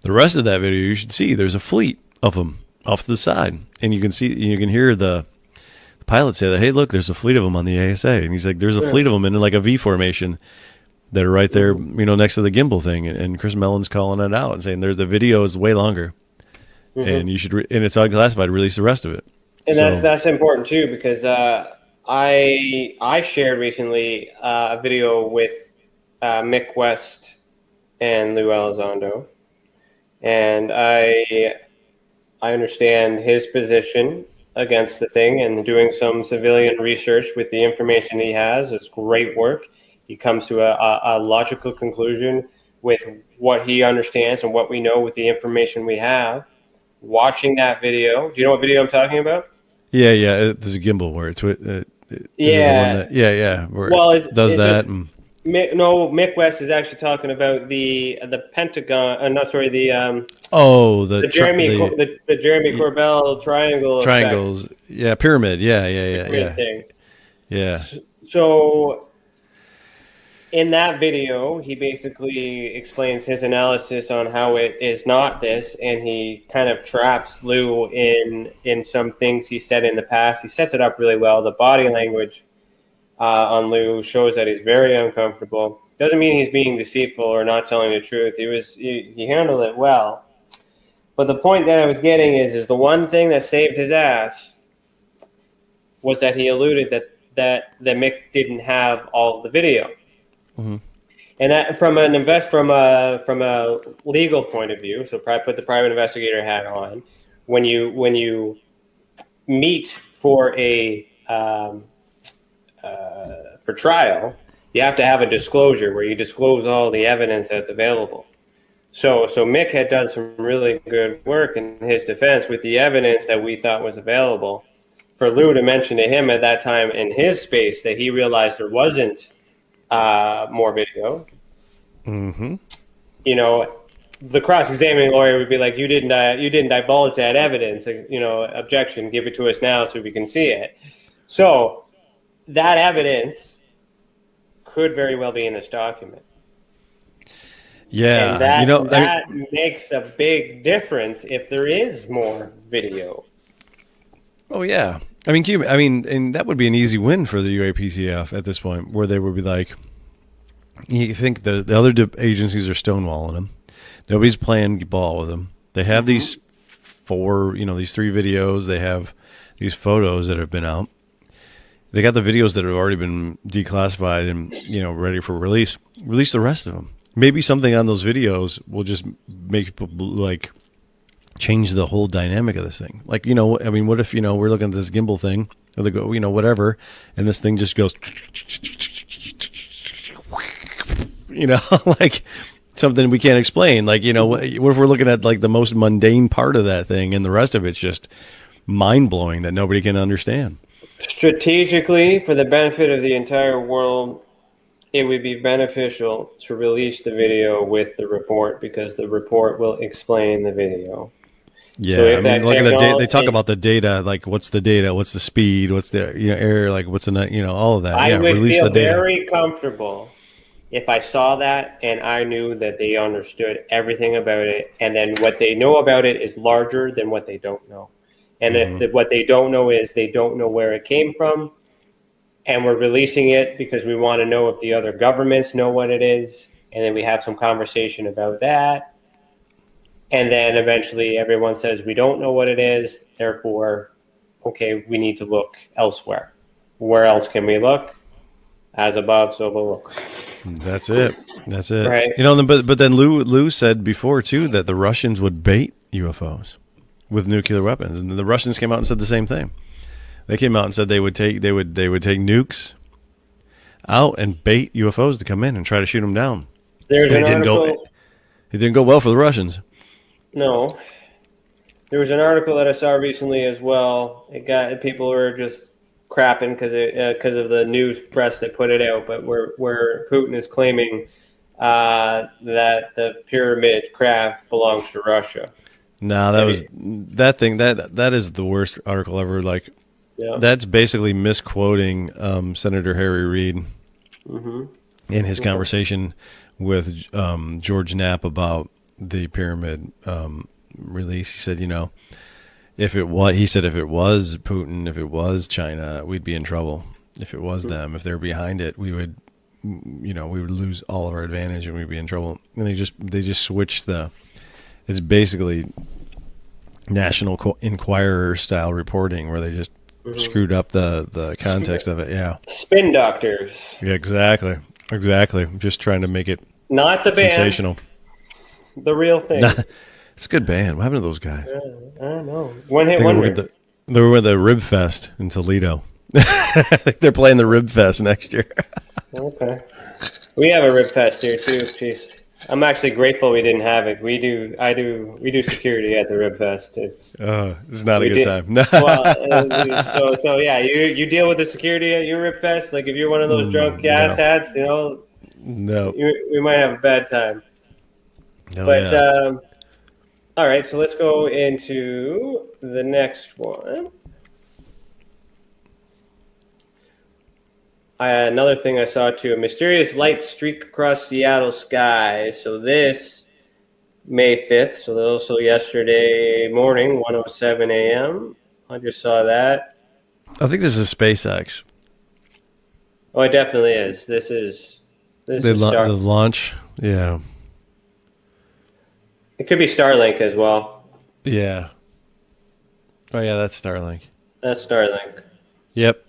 the rest of that video, you should see, there's a fleet of them off to the side. And you can hear the pilot say that, hey, look, there's a fleet of them on the ASA. And he's like, there's a fleet of them in like a V formation that are right there, next to the gimbal thing. And Chris Mellon's calling it out and saying the video is way longer. And you should, and it's unclassified, release the rest of it. And that's important too, because I shared recently a video with Mick West and Lou Elizondo, and I understand his position against the thing, and doing some civilian research with the information he has is great work. He comes to a logical conclusion with what he understands and what we know with the information we have. Watching that video, do you know what video I'm talking about? Yeah. There's a gimbal where it's where it does that. Mick West is actually talking about the Pentagon. The Jeremy Corbell triangles. Effect. Yeah, pyramid. Yeah. Thing. Yeah. So in that video, he basically explains his analysis on how it is not this, and he kind of traps Lou in some things he said in the past. He sets it up really well. The body language on Lou shows that he's very uncomfortable. Doesn't mean he's being deceitful or not telling the truth. He handled it well. But the point that I was getting is the one thing that saved his ass was that he alluded that Mick didn't have all of the video. Mm-hmm. And that, from a legal point of view, so put the private investigator hat on. When you meet for for trial, you have to have a disclosure where you disclose all the evidence that's available. So Mick had done some really good work in his defense with the evidence that we thought was available. For Lou to mention to him at that time in his space that he realized there wasn't more video. Mm-hmm. You know, the cross-examining lawyer would be like, "You didn't divulge that evidence. You know, objection. Give it to us now so we can see it." So that evidence could very well be in this document. Yeah, and that makes a big difference if there is more video. Oh yeah, and that would be an easy win for the UAPTF at this point, where they would be like, you think the other agencies are stonewalling them, nobody's playing ball with them. They have these these 3 videos, they have these photos that have been out. They got the videos that have already been declassified and ready for release. Release the rest of them. Maybe something on those videos will just make people like change the whole dynamic of this thing. Like, what if, we're looking at this gimbal thing, or they go, whatever, and this thing just goes, like something we can't explain. Like, what if we're looking at like the most mundane part of that thing and the rest of it's just mind blowing that nobody can understand? Strategically, for the benefit of the entire world, it would be beneficial to release the video with the report, because the report will explain the video. Yeah, so look at the data. They talk about the data, like what's the data, what's the speed, what's the error, like what's the all of that. I would release feel the data. very comfortable if I saw that and I knew that they understood everything about it, and then what they know about it is larger than what they don't know. And what they don't know is they don't know where it came from, and we're releasing it because we want to know if the other governments know what it is, and then we have some conversation about that. And then eventually everyone says we don't know what it is, therefore, okay, we need to look elsewhere. Where else can we look? As above, so below. That's it. Right. But then Lou said before too that the Russians would bait UFOs with nuclear weapons, and the Russians came out and said the same thing. They came out and said they would take nukes out and bait UFOs to come in and try to shoot them down. It didn't go well for the Russians. No. There was an article that I saw recently as well. People were just crapping because of the news press that put it out, but where Putin is claiming that the pyramid craft belongs to Russia. No, that is the worst article ever. Like, yeah. That's basically misquoting Senator Harry Reid in his conversation with George Knapp about the pyramid release. He said, if it was Putin, if it was China, we'd be in trouble. If it was them, if they're behind it, we would lose all of our advantage and we'd be in trouble. And they just switched it's basically National Enquirer style reporting where they just screwed up the context of it. Yeah. Spin doctors. Yeah, exactly. Just trying to make it not the sensational. Band, the real thing. It's a good band. What happened to those guys? I don't know. One hit wonder. They were at the Rib Fest in Toledo. I think they're playing the Rib Fest next year. Okay. We have a Rib Fest here too. Jeez. I'm actually grateful we didn't have it. We do security at the Rib Fest. It's not a good time. Well, so yeah, you deal with the security at your Rib Fest. Like if you're one of those drunk ass hats, no, we might have a bad time. No, but all right, so let's go into the next one. another thing I saw too, a mysterious light streak across Seattle skies. So this May 5th, so also yesterday morning, 1:07 a.m. I just saw that. I think this is SpaceX. Oh, it definitely is. This is The launch. Yeah. It could be Starlink as well. Yeah. Oh, yeah, that's Starlink. That's Starlink. Yep.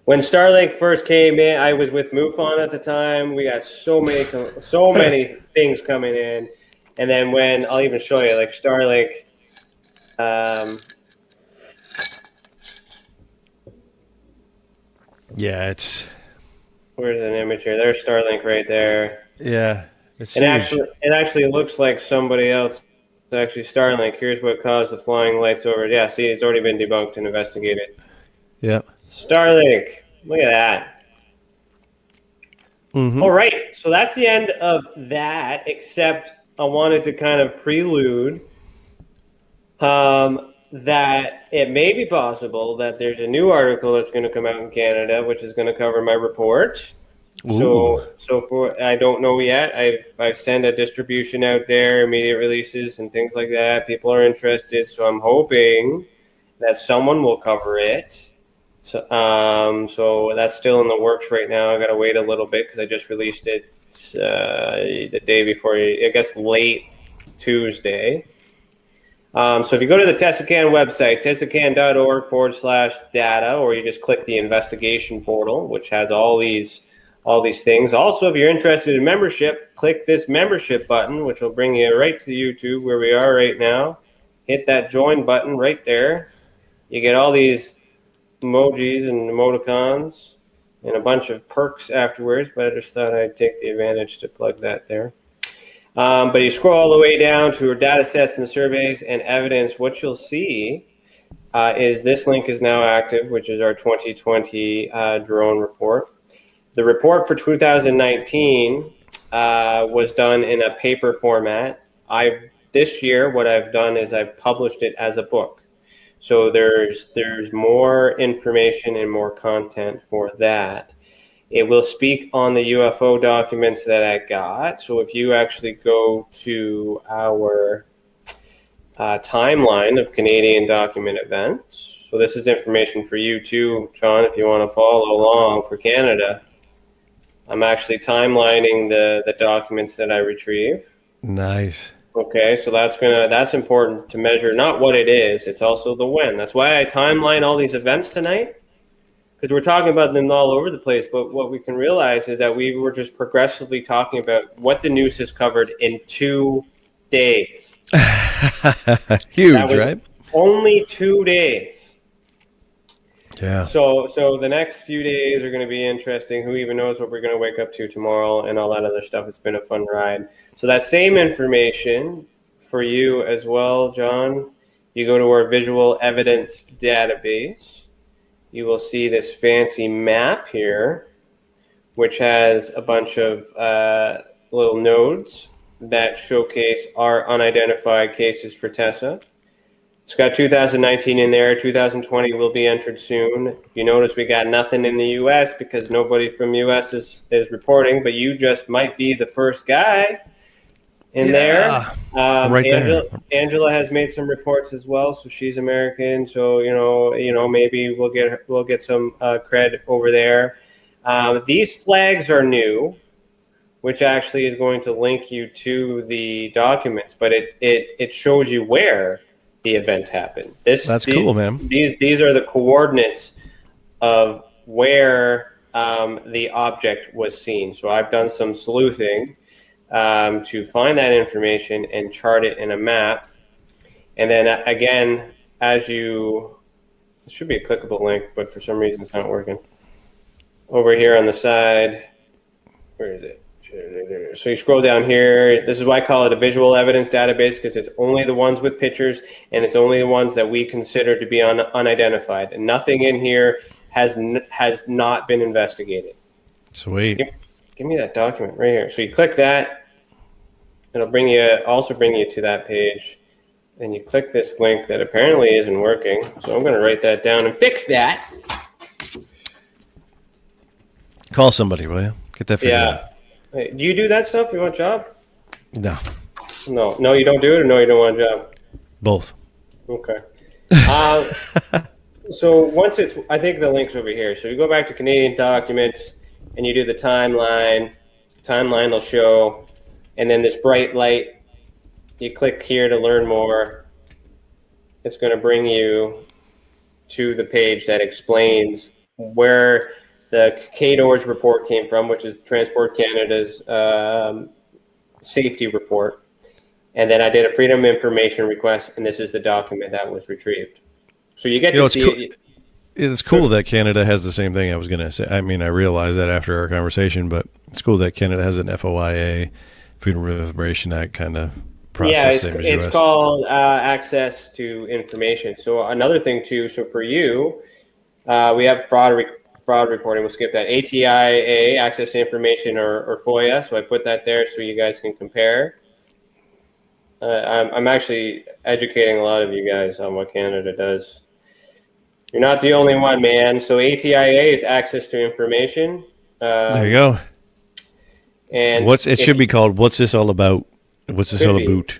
When Starlink first came in, I was with MUFON at the time. We got so many things coming in. And then when, I'll even show you, like Starlink, yeah, it's... Where's an image here? There's Starlink right there. Yeah. It's it actually looks like somebody else. It's actually Starlink. Here's what caused the flying lights over. Yeah, see, it's already been debunked and investigated. Yeah. Starlink. Look at that. Mm-hmm. All right. So that's the end of that, except I wanted to kind of prelude that it may be possible that there's a new article that's going to come out in Canada, which is going to cover my report. Ooh. So for I don't know yet. I've sent a distribution out there, immediate releases and things like that. People are interested, so I'm hoping that someone will cover it. So that's still in the works right now. I got to wait a little bit because I just released it the day before, I guess late Tuesday. So if you go to the Tessacan website, tessacan.org/data, or you just click the investigation portal, which has all these things. Also, if you're interested in membership, click this membership button, which will bring you right to YouTube where we are right now. Hit that join button right there. You get all these emojis and emoticons and a bunch of perks afterwards, but I just thought I'd take the advantage to plug that there. But you scroll all the way down to our data sets and surveys and evidence. What you'll see is this link is now active, which is our 2020 drone report. The report for 2019 was done in a paper format. This year, what I've done is I've published it as a book. So there's more information and more content for that. It will speak on the UFO documents that I got. So if you actually go to our timeline of Canadian document events, so this is information for you too, John, if you want to follow along for Canada. I'm actually timelining the documents that I retrieve. Nice. Okay, so that's important to measure, not what it is, it's also the when. That's why I timeline all these events tonight, because we're talking about them all over the place, but what we can realize is that we were just progressively talking about what the news has covered in 2 days. Huge, right? Only 2 days. Yeah. So the next few days are going to be interesting. Who even knows what we're going to wake up to tomorrow and all that other stuff. It's been a fun ride. So that same information for you as well, John. You go to our visual evidence database. You will see this fancy map here, which has a bunch of little nodes that showcase our unidentified cases for Tessa. It's got 2019 in there. 2020 will be entered soon. You notice we got nothing in the U.S. because nobody from U.S. is reporting, but you just might be the first guy in there. Right there. Angela has made some reports as well, so she's American. So you know, maybe we'll get some cred over there. These flags are new, which actually is going to link you to the documents, but it shows you where the event happened. That's cool, man. These are the coordinates of where the object was seen. So I've done some sleuthing to find that information and chart it in a map. And then again, it should be a clickable link, but for some reason it's not working. Over here on the side, where is it? So you scroll down here. This is why I call it a visual evidence database, because it's only the ones with pictures, and it's only the ones that we consider to be unidentified. And nothing in here has not been investigated. Sweet. Give me that document right here. So you click that. It'll also bring you to that page. And you click this link that apparently isn't working. So I'm going to write that down and fix that. Call somebody, will you? Get that figured out. Yeah. Hey, do you do that stuff? You want a job? No, No, you don't do it, or no, you don't want a job? both. Okay. So once it's, I think the link's over here. So you go back to Canadian documents and you do the timeline. Timeline will show, and then this bright light, you click here to learn more. It's going to bring you to the page that explains where the CADOR's report came from, which is Transport Canada's safety report. And then I did a freedom of information request, and this is the document that was retrieved. So you get to see it. It's cool that Canada has the same thing. I was going to say. I mean, I realized that after our conversation, but it's cool that Canada has an FOIA, Freedom of Information Act kind of process. Yeah, it's called access to information. So another thing too. So for you, we have fraud reporting. We'll skip that. ATIA, access to information, or FOIA. So I put that there so you guys can compare. I'm actually educating a lot of you guys on what Canada does. You're not the only one, man. So ATIA is access to information. There you go. And it should be called "What's this all about?" What's this all about?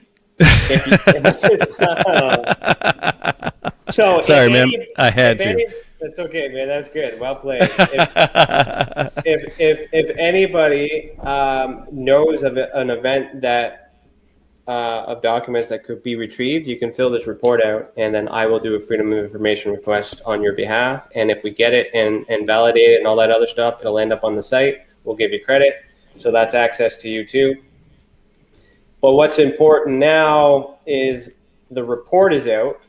So sorry, man. I had to. That's okay, man. That's good. Well played. If anybody knows of an event that of documents that could be retrieved, you can fill this report out, and then I will do a freedom of information request on your behalf. And if we get it and validate it and all that other stuff, it'll end up on the site. We'll give you credit. So that's access to you too. But what's important now is the report is out.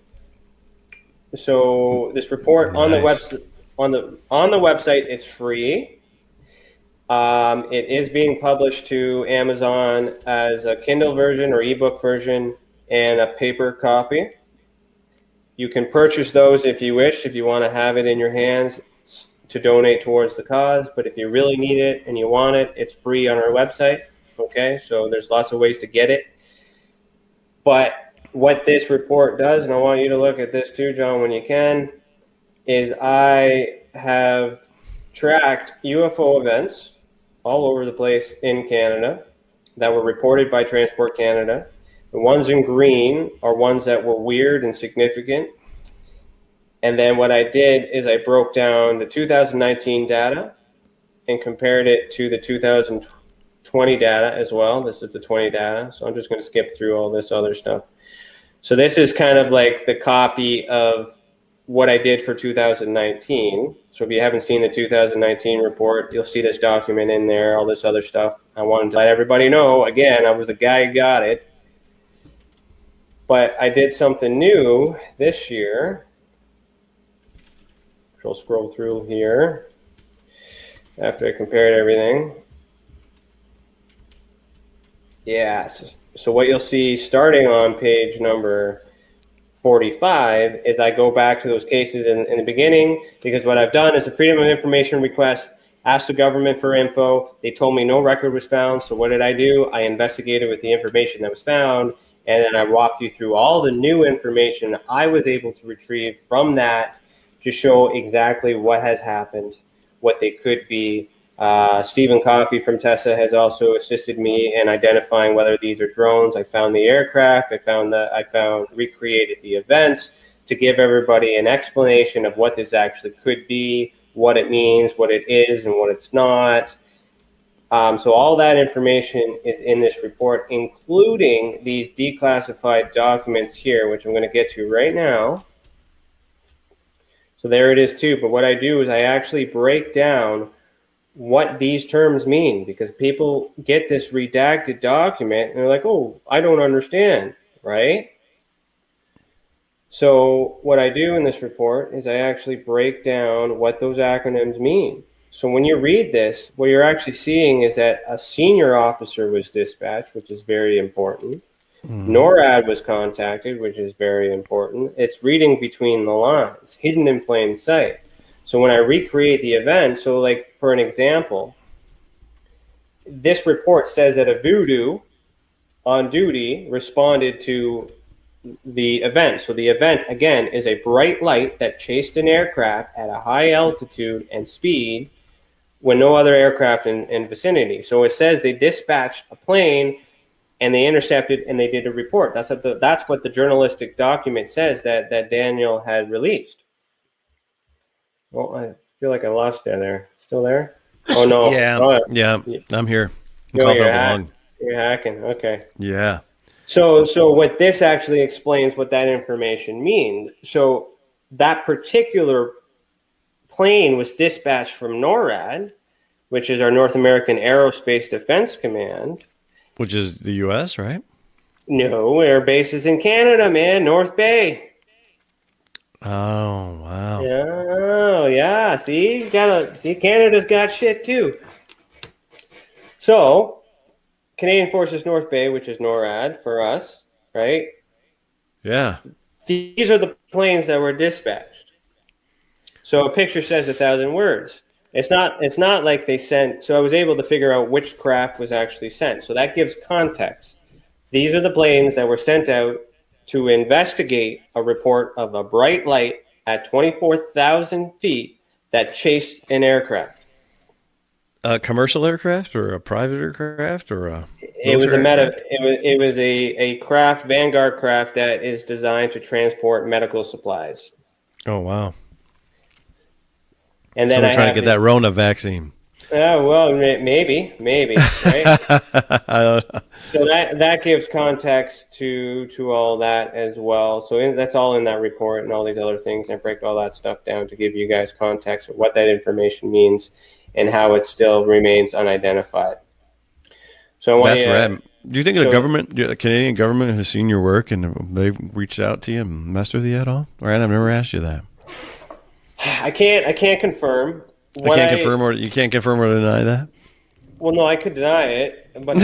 So this report on the website on the website is free. It is being published to Amazon as a Kindle version or ebook version and a paper copy. You can purchase those if you wish, if you want to have it in your hands to donate towards the cause. But if you really need it and you want it, it's free on our website. Okay, so there's lots of ways to get it. But what this report does, and I want you to look at this too, John, when you can, is I have tracked UFO events all over the place in Canada that were reported by Transport Canada. The ones in green are ones that were weird and significant. And then what I did is I broke down the 2019 data and compared it to the 2020 data as well. This is the 20 data. So I'm just going to skip through all this other stuff. So this is kind of like the copy of what I did for 2019. So if you haven't seen the 2019 report, you'll see this document in there, all this other stuff. I wanted to let everybody know, again, I was the guy who got it. But I did something new this year, which I'll scroll through here after I compared everything. Yes. So what you'll see starting on page number 45 is I go back to those cases in the beginning, because what I've done is a freedom of information request, asked the government for info. They told me no record was found. So what did I do? I investigated with the information that was found, and then I walked you through all the new information I was able to retrieve from that to show exactly what has happened, what they could be. Stephen Coffey from Tessa has also assisted me in identifying whether these are drones. I found the aircraft. I recreated the events to give everybody an explanation of what this actually could be, what it means, what it is, and what it's not. So all that information is in this report, including these declassified documents here, which I'm going to get to right now. So there it is too. But what I do is I actually break down what these terms mean, because people get this redacted document and they're like, oh, I don't understand, right? So what I do in this report is I actually break down what those acronyms mean. So when you read this, what you're actually seeing is that a senior officer was dispatched, which is very important. NORAD was contacted, which is very important. It's reading between the lines, hidden in plain sight. So when I recreate the event, so like for an example, this report says that a voodoo on duty responded to the event. So the event, again, is a bright light that chased an aircraft at a high altitude and speed when no other aircraft in vicinity. So it says they dispatched a plane and they intercepted and they did a report. That's what the journalistic document says that Daniel had released. Well, I feel like I lost you there. Still there? Oh no. Yeah, I'm here. I'm coughing up a lung. You're hacking. Okay. Yeah. So what this actually explains what that information means. So that particular plane was dispatched from NORAD, which is our North American Aerospace Defense Command. Which is the U.S., right? No, air base is in Canada, man. North Bay. Oh, wow. Oh, yeah. See, Canada's got shit too. So, Canadian Forces North Bay, which is NORAD for us, right? Yeah. These are the planes that were dispatched. So a picture says 1,000 words. It's not like they sent. So I was able to figure out which craft was actually sent. So that gives context. These are the planes that were sent out to investigate a report of a bright light at 24,000 feet that chased an aircraft. A commercial aircraft or a private aircraft or a? It was a craft, Vanguard craft that is designed to transport medical supplies. Oh wow! And then so we're trying to get that Rona vaccine. Oh well, maybe, right? So that gives context to all that as well. So that's all in that report and all these other things. I break all that stuff down to give you guys context of what that information means and how it still remains unidentified. So that's right. Do you think the Canadian government has seen your work and they've reached out to you and messed with you at all? All right, I've never asked you that. I can't confirm. You can't confirm or deny that? Well, no, I could deny it, but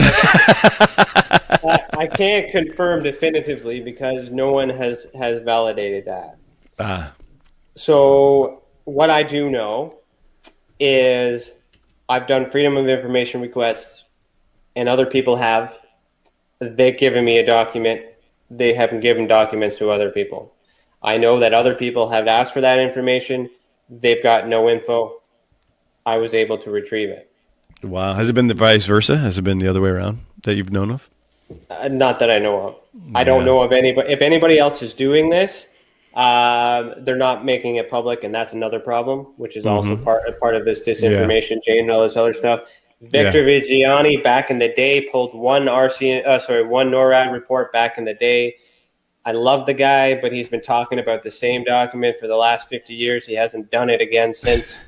I can't confirm definitively because no one has validated that. So what I do know is I've done Freedom of Information requests and other people have. They've given me a document. They haven't given documents to other people. I know that other people have asked for that information. They've got no info. I was able to retrieve it. Wow. Has it been the vice versa? Has it been the other way around that you've known of? Not that I know of. I don't know of anybody. If anybody else is doing this, they're not making it public, and that's another problem, which is also part of this disinformation chain and all this other stuff. Victor Vigiani back in the day pulled one NORAD report back in the day. I love the guy, but he's been talking about the same document for the last 50 years. He hasn't done it again since.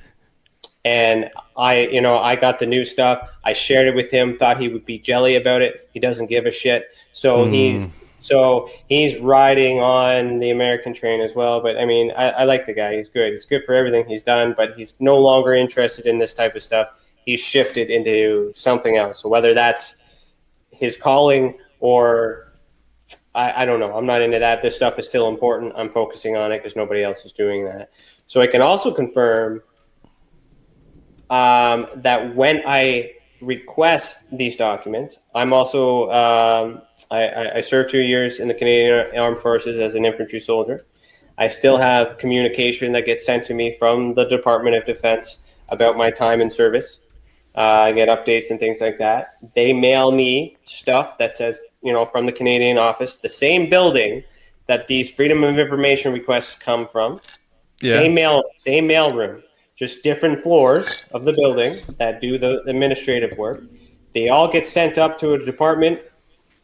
And I got the new stuff. I shared it with him, thought he would be jelly about it. He doesn't give a shit. So he's riding on the American train as well. But I mean, I like the guy. He's good. He's good for everything he's done, but he's no longer interested in this type of stuff. He's shifted into something else. So whether that's his calling or I don't know. I'm not into that. This stuff is still important. I'm focusing on it because nobody else is doing that. So I can also confirm that when I request these documents, I'm also I served 2 years in the Canadian Armed Forces as an infantry soldier. I still have communication that gets sent to me from the Department of Defense about my time in service. I get updates and things like that. They mail me stuff that says, from the Canadian office, the same building that these Freedom of Information requests come from. Yeah. Same mail room, just different floors of the building that do the administrative work. They all get sent up to a department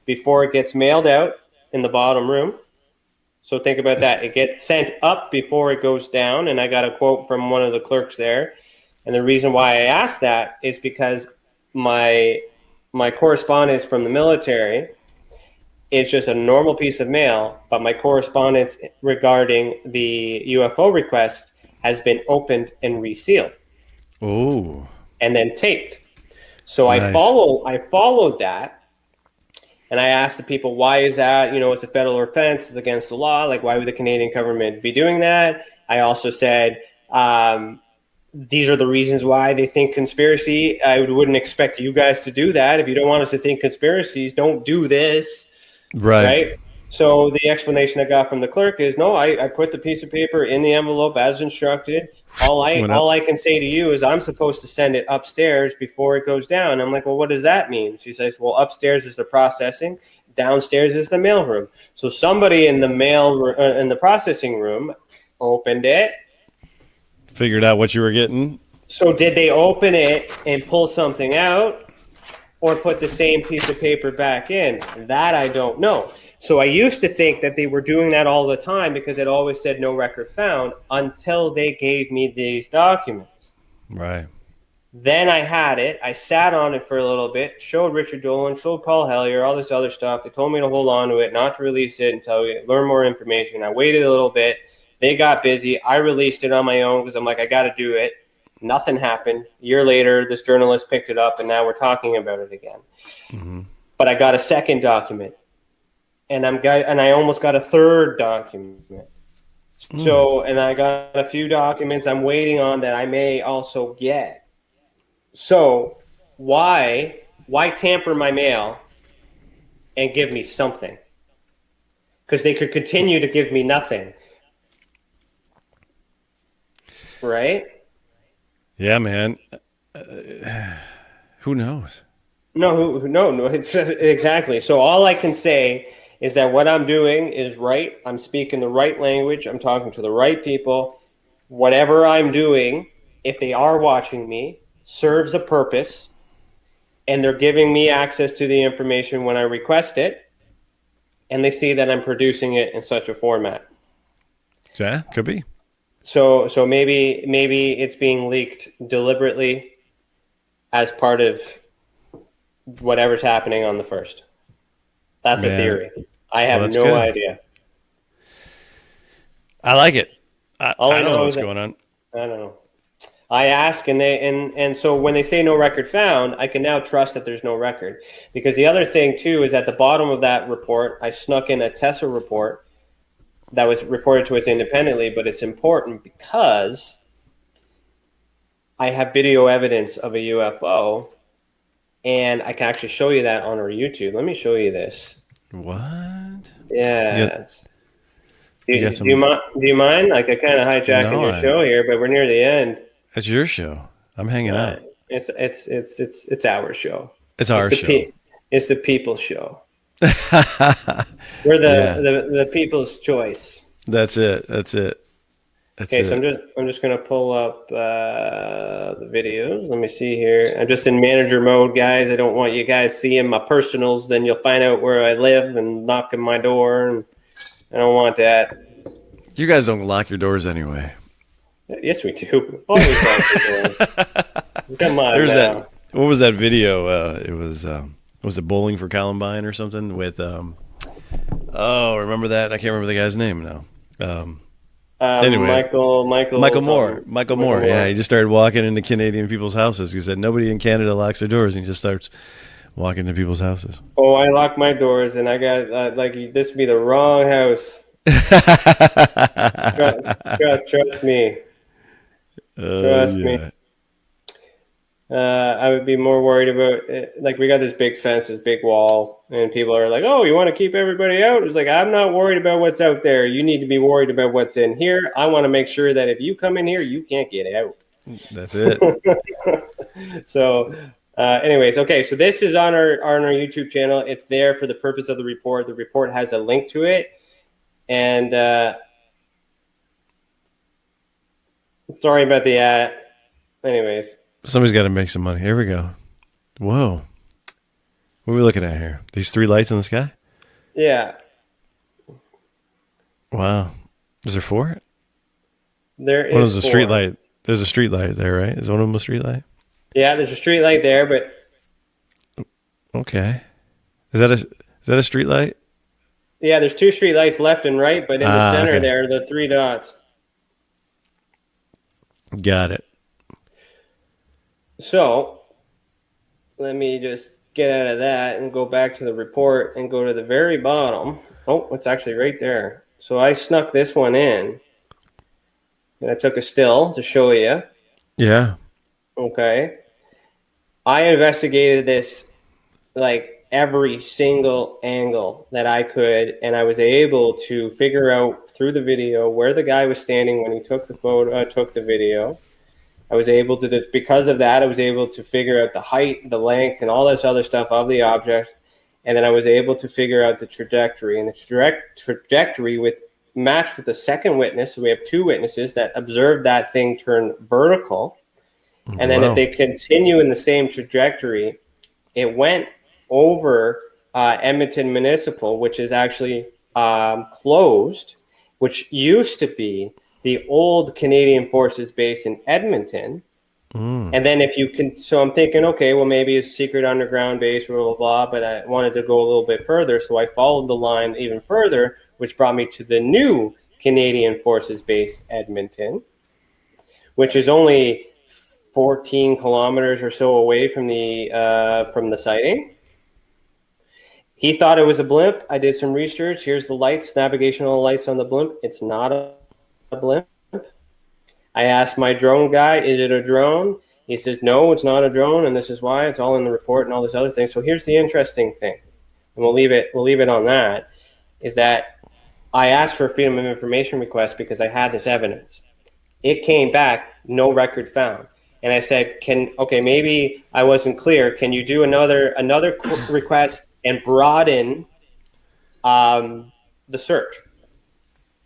before it gets mailed out in the bottom room. So think about that. It gets sent up before it goes down. And I got a quote from one of the clerks there. And the reason why I asked that is because my correspondence from the military is just a normal piece of mail, but my correspondence regarding the UFO request has been opened and resealed. Oh. And then taped. So nice. I followed that. And I asked the people, why is that? It's a federal offense. It's against the law. Like, why would the Canadian government be doing that? I also said, these are the reasons why they think conspiracy. I wouldn't expect you guys to do that. If you don't want us to think conspiracies, don't do this. Right. So the explanation I got from the clerk is, no, I put the piece of paper in the envelope as instructed. Went up. All I can say to you is I'm supposed to send it upstairs before it goes down. I'm like, well, what does that mean? She says, well, upstairs is the processing, downstairs is the mail room. So somebody in the processing room opened it. Figured out what you were getting. So did they open it and pull something out, or put the same piece of paper back in? That I don't know. So I used to think that they were doing that all the time because it always said no record found until they gave me these documents. Right. Then I had it. I sat on it for a little bit, showed Richard Dolan, showed Paul Hellier, all this other stuff. They told me to hold on to it, not to release it until we learn more information. I waited a little bit. They got busy. I released it on my own because I'm like, I got to do it. Nothing happened. A year later, this journalist picked it up, and now we're talking about it again. Mm-hmm. But I got a second document, and I almost got a third document. So, and I got a few documents I'm waiting on that I may also get. So, why tamper my mail and give me something? Because they could continue to give me nothing, right? Yeah, man. Who knows? No, exactly. So all I can say is that what I'm doing is right. I'm speaking the right language. I'm talking to the right people. Whatever I'm doing, if they are watching me, serves a purpose, and they're giving me access to the information when I request it, and they see that I'm producing it in such a format. Yeah, could be. So maybe it's being leaked deliberately as part of whatever's happening on the 1st. That's a theory. I have no idea. I like it. I All I don't know know what's is going on. I don't know. I ask, and so when they say no record found, I can now trust that there's no record. Because the other thing too is at the bottom of that report, I snuck in a Tesla report that was reported to us independently, but it's important because I have video evidence of a UFO, and I can actually show you that on our YouTube. Let me show you this. What? Yeah. Do some- you mind? Like, I kind of hijacking your show here, but we're near the end. It's your show. I'm hanging out. It's our show. It's our show. It's the people's show. We're the people's choice. That's it. Okay, so I'm just gonna pull up the videos. Let me see here. I'm just in manager mode, guys. I don't want you guys seeing my personals. Then you'll find out where I live and knock on my door, and I don't want that. You guys don't lock your doors anyway. Yes, we do. Always lock your doors. Come on. There's now. that. What was that video? It was it Bowling for Columbine or something with remember that? I can't remember the guy's name now. Anyway, Michael Moore. Yeah, he just started walking into Canadian people's houses. He said nobody in Canada locks their doors, and he just starts walking into people's houses. Oh, I lock my doors, and I got this would be the wrong house. Trust me. Trust me. I would be more worried about it. Like, we got this big fence, this big wall, and people are like, "Oh, you want to keep everybody out?" It's like, I'm not worried about what's out there. You need to be worried about what's in here. I want to make sure that if you come in here, you can't get out. That's it. So, anyways, okay. So this is on our YouTube channel. It's there for the purpose of the report. The report has a link to it, and sorry about the anyways. Somebody's got to make some money. Here we go. Whoa. What are we looking at here? These 3 lights in the sky? Yeah. Wow. Is there 4? There is. One of them's a 4. street light. There's a street light there, right? Is one of them a street light? Yeah, there's a street light there, but okay. Is that a street light? Yeah, there's 2 street lights left and right, but in the center there are the 3 dots. Got it. So, let me just get out of that and go back to the report and go to the very bottom. Oh, it's actually right there. So I snuck this one in, and I took a still to show you. Okay. I investigated this like every single angle that I could, and I was able to figure out through the video where the guy was standing when he took the video. I was able to, because of that, I was able to figure out the height, the length, and all this other stuff of the object. And then I was able to figure out the trajectory, and the trajectory matched with the second witness. So we have two witnesses that observed that thing turn vertical. And then if they continue in the same trajectory, it went over Edmonton Municipal, which is actually closed, which used to be the old Canadian Forces base in Edmonton. And then if you can, so I'm thinking, okay, well, maybe it's a secret underground base, blah, blah, blah, but I wanted to go a little bit further. So I followed the line even further, which brought me to the new Canadian Forces base, Edmonton, which is only 14 kilometers or so away from the sighting. He thought it was a blimp. I did some research. Here's the lights, navigational lights on the blimp. It's not a blimp. I asked my drone guy, is it a drone? He says, no, it's not a drone, and this is why. It's all in the report and all this other thing. So here's the interesting thing, and we'll leave it on that, is that I asked for a Freedom of Information request because I had this evidence. It came back, no record found. And I said, maybe I wasn't clear. Can you do another request and broaden the search?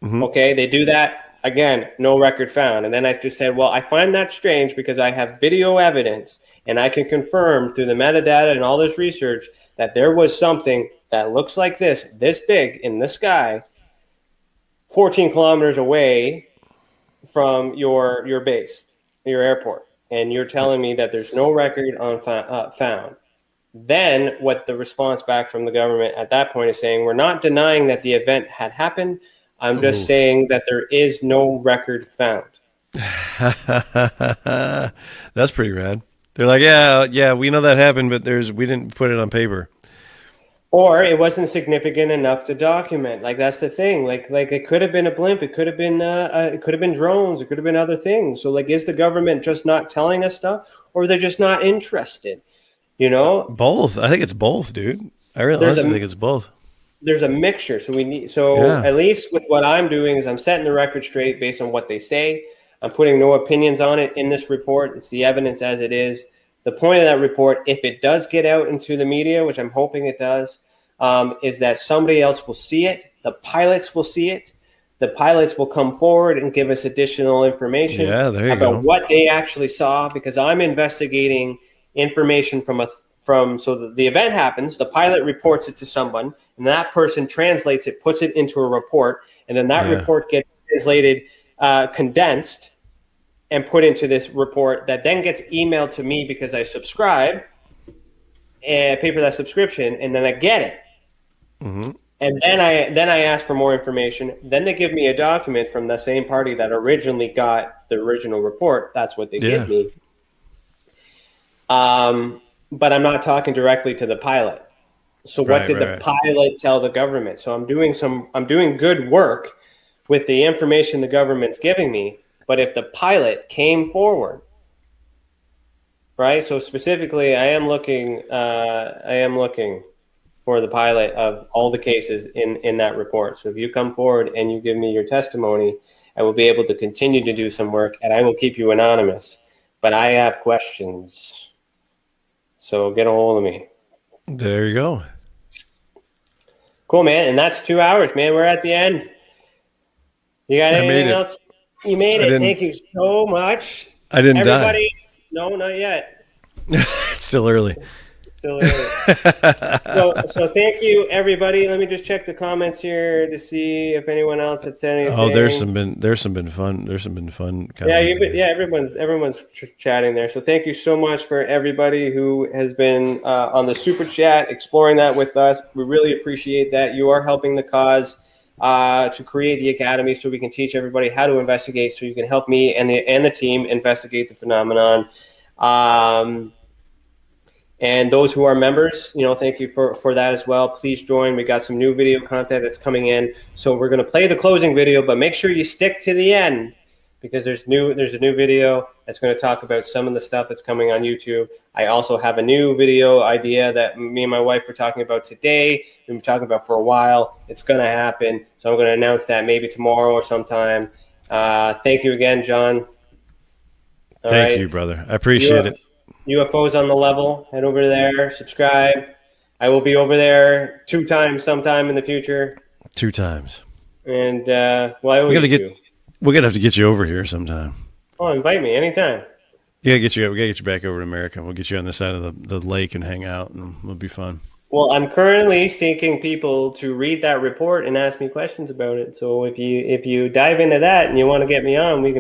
Okay, they do that. Again, no record found. And then I just said, well, I find that strange because I have video evidence and I can confirm through the metadata and all this research that there was something that looks like this big in the sky, 14 kilometers away from your base, your airport. And you're telling me that there's no record on found. Then what the response back from the government at that point is saying, we're not denying that the event had happened. I'm just saying that there is no record found. That's pretty rad. They're like, yeah, we know that happened, but we didn't put it on paper. Or it wasn't significant enough to document. Like, that's the thing. Like it could have been a blimp. It could have been drones. It could have been other things. So like, is the government just not telling us stuff, or they're just not interested? You know, both. I think it's both, dude. I really honestly think it's both. There's a mixture. So at least with what I'm doing is I'm setting the record straight based on what they say. I'm putting no opinions on it in this report. It's the evidence as it is. The point of that report, if it does get out into the media, which I'm hoping it does, is that somebody else will see it. The pilots will see it. The pilots will come forward and give us additional information about what they actually saw, because I'm investigating information so the event happens, the pilot reports it to someone, and that person translates it, puts it into a report, and then that report gets translated, condensed, and put into this report that then gets emailed to me because I subscribe and pay for that subscription, and then I get it. And then I ask for more information. Then they give me a document from the same party that originally got the original report. That's what they give me. But I'm not talking directly to the pilot. So what did the pilot tell the government? So I'm doing good work with the information the government's giving me. But if the pilot came forward, right? So specifically, I am looking for the pilot of all the cases in that report. So if you come forward and you give me your testimony, I will be able to continue to do some work, and I will keep you anonymous. But I have questions. So get a hold of me. There you go. Cool, man. And that's 2 hours, man. We're at the end. You got anything else? You made it. Thank you so much. I didn't die. No, not yet. It's still early. So thank you, everybody. Let me just check the comments here to see if anyone else had said anything. Oh, there's some been fun. Everyone's chatting there. So thank you so much for everybody who has been on the super chat exploring that with us. We really appreciate that. You are helping the cause to create the academy so we can teach everybody how to investigate. So you can help me and the team investigate the phenomenon. And those who are members, thank you for that as well. Please join. We got some new video content that's coming in. So we're going to play the closing video, but make sure you stick to the end because there's a new video that's going to talk about some of the stuff that's coming on YouTube. I also have a new video idea that me and my wife were talking about today. We've been talking about for a while. It's going to happen. So I'm going to announce that maybe tomorrow or sometime. Thank you again, John. Thank you, brother. I appreciate it. UFOs on the Level. Head over there. Subscribe. I will be over there 2 times sometime in the future. 2 times. And well, I always do. We're gonna have to get you over here sometime. Oh, invite me anytime. Yeah, we gotta get you back over to America. We'll get you on this side of the lake and hang out, and it'll be fun. Well, I'm currently seeking people to read that report and ask me questions about it. So if you dive into that and you want to get me on, we can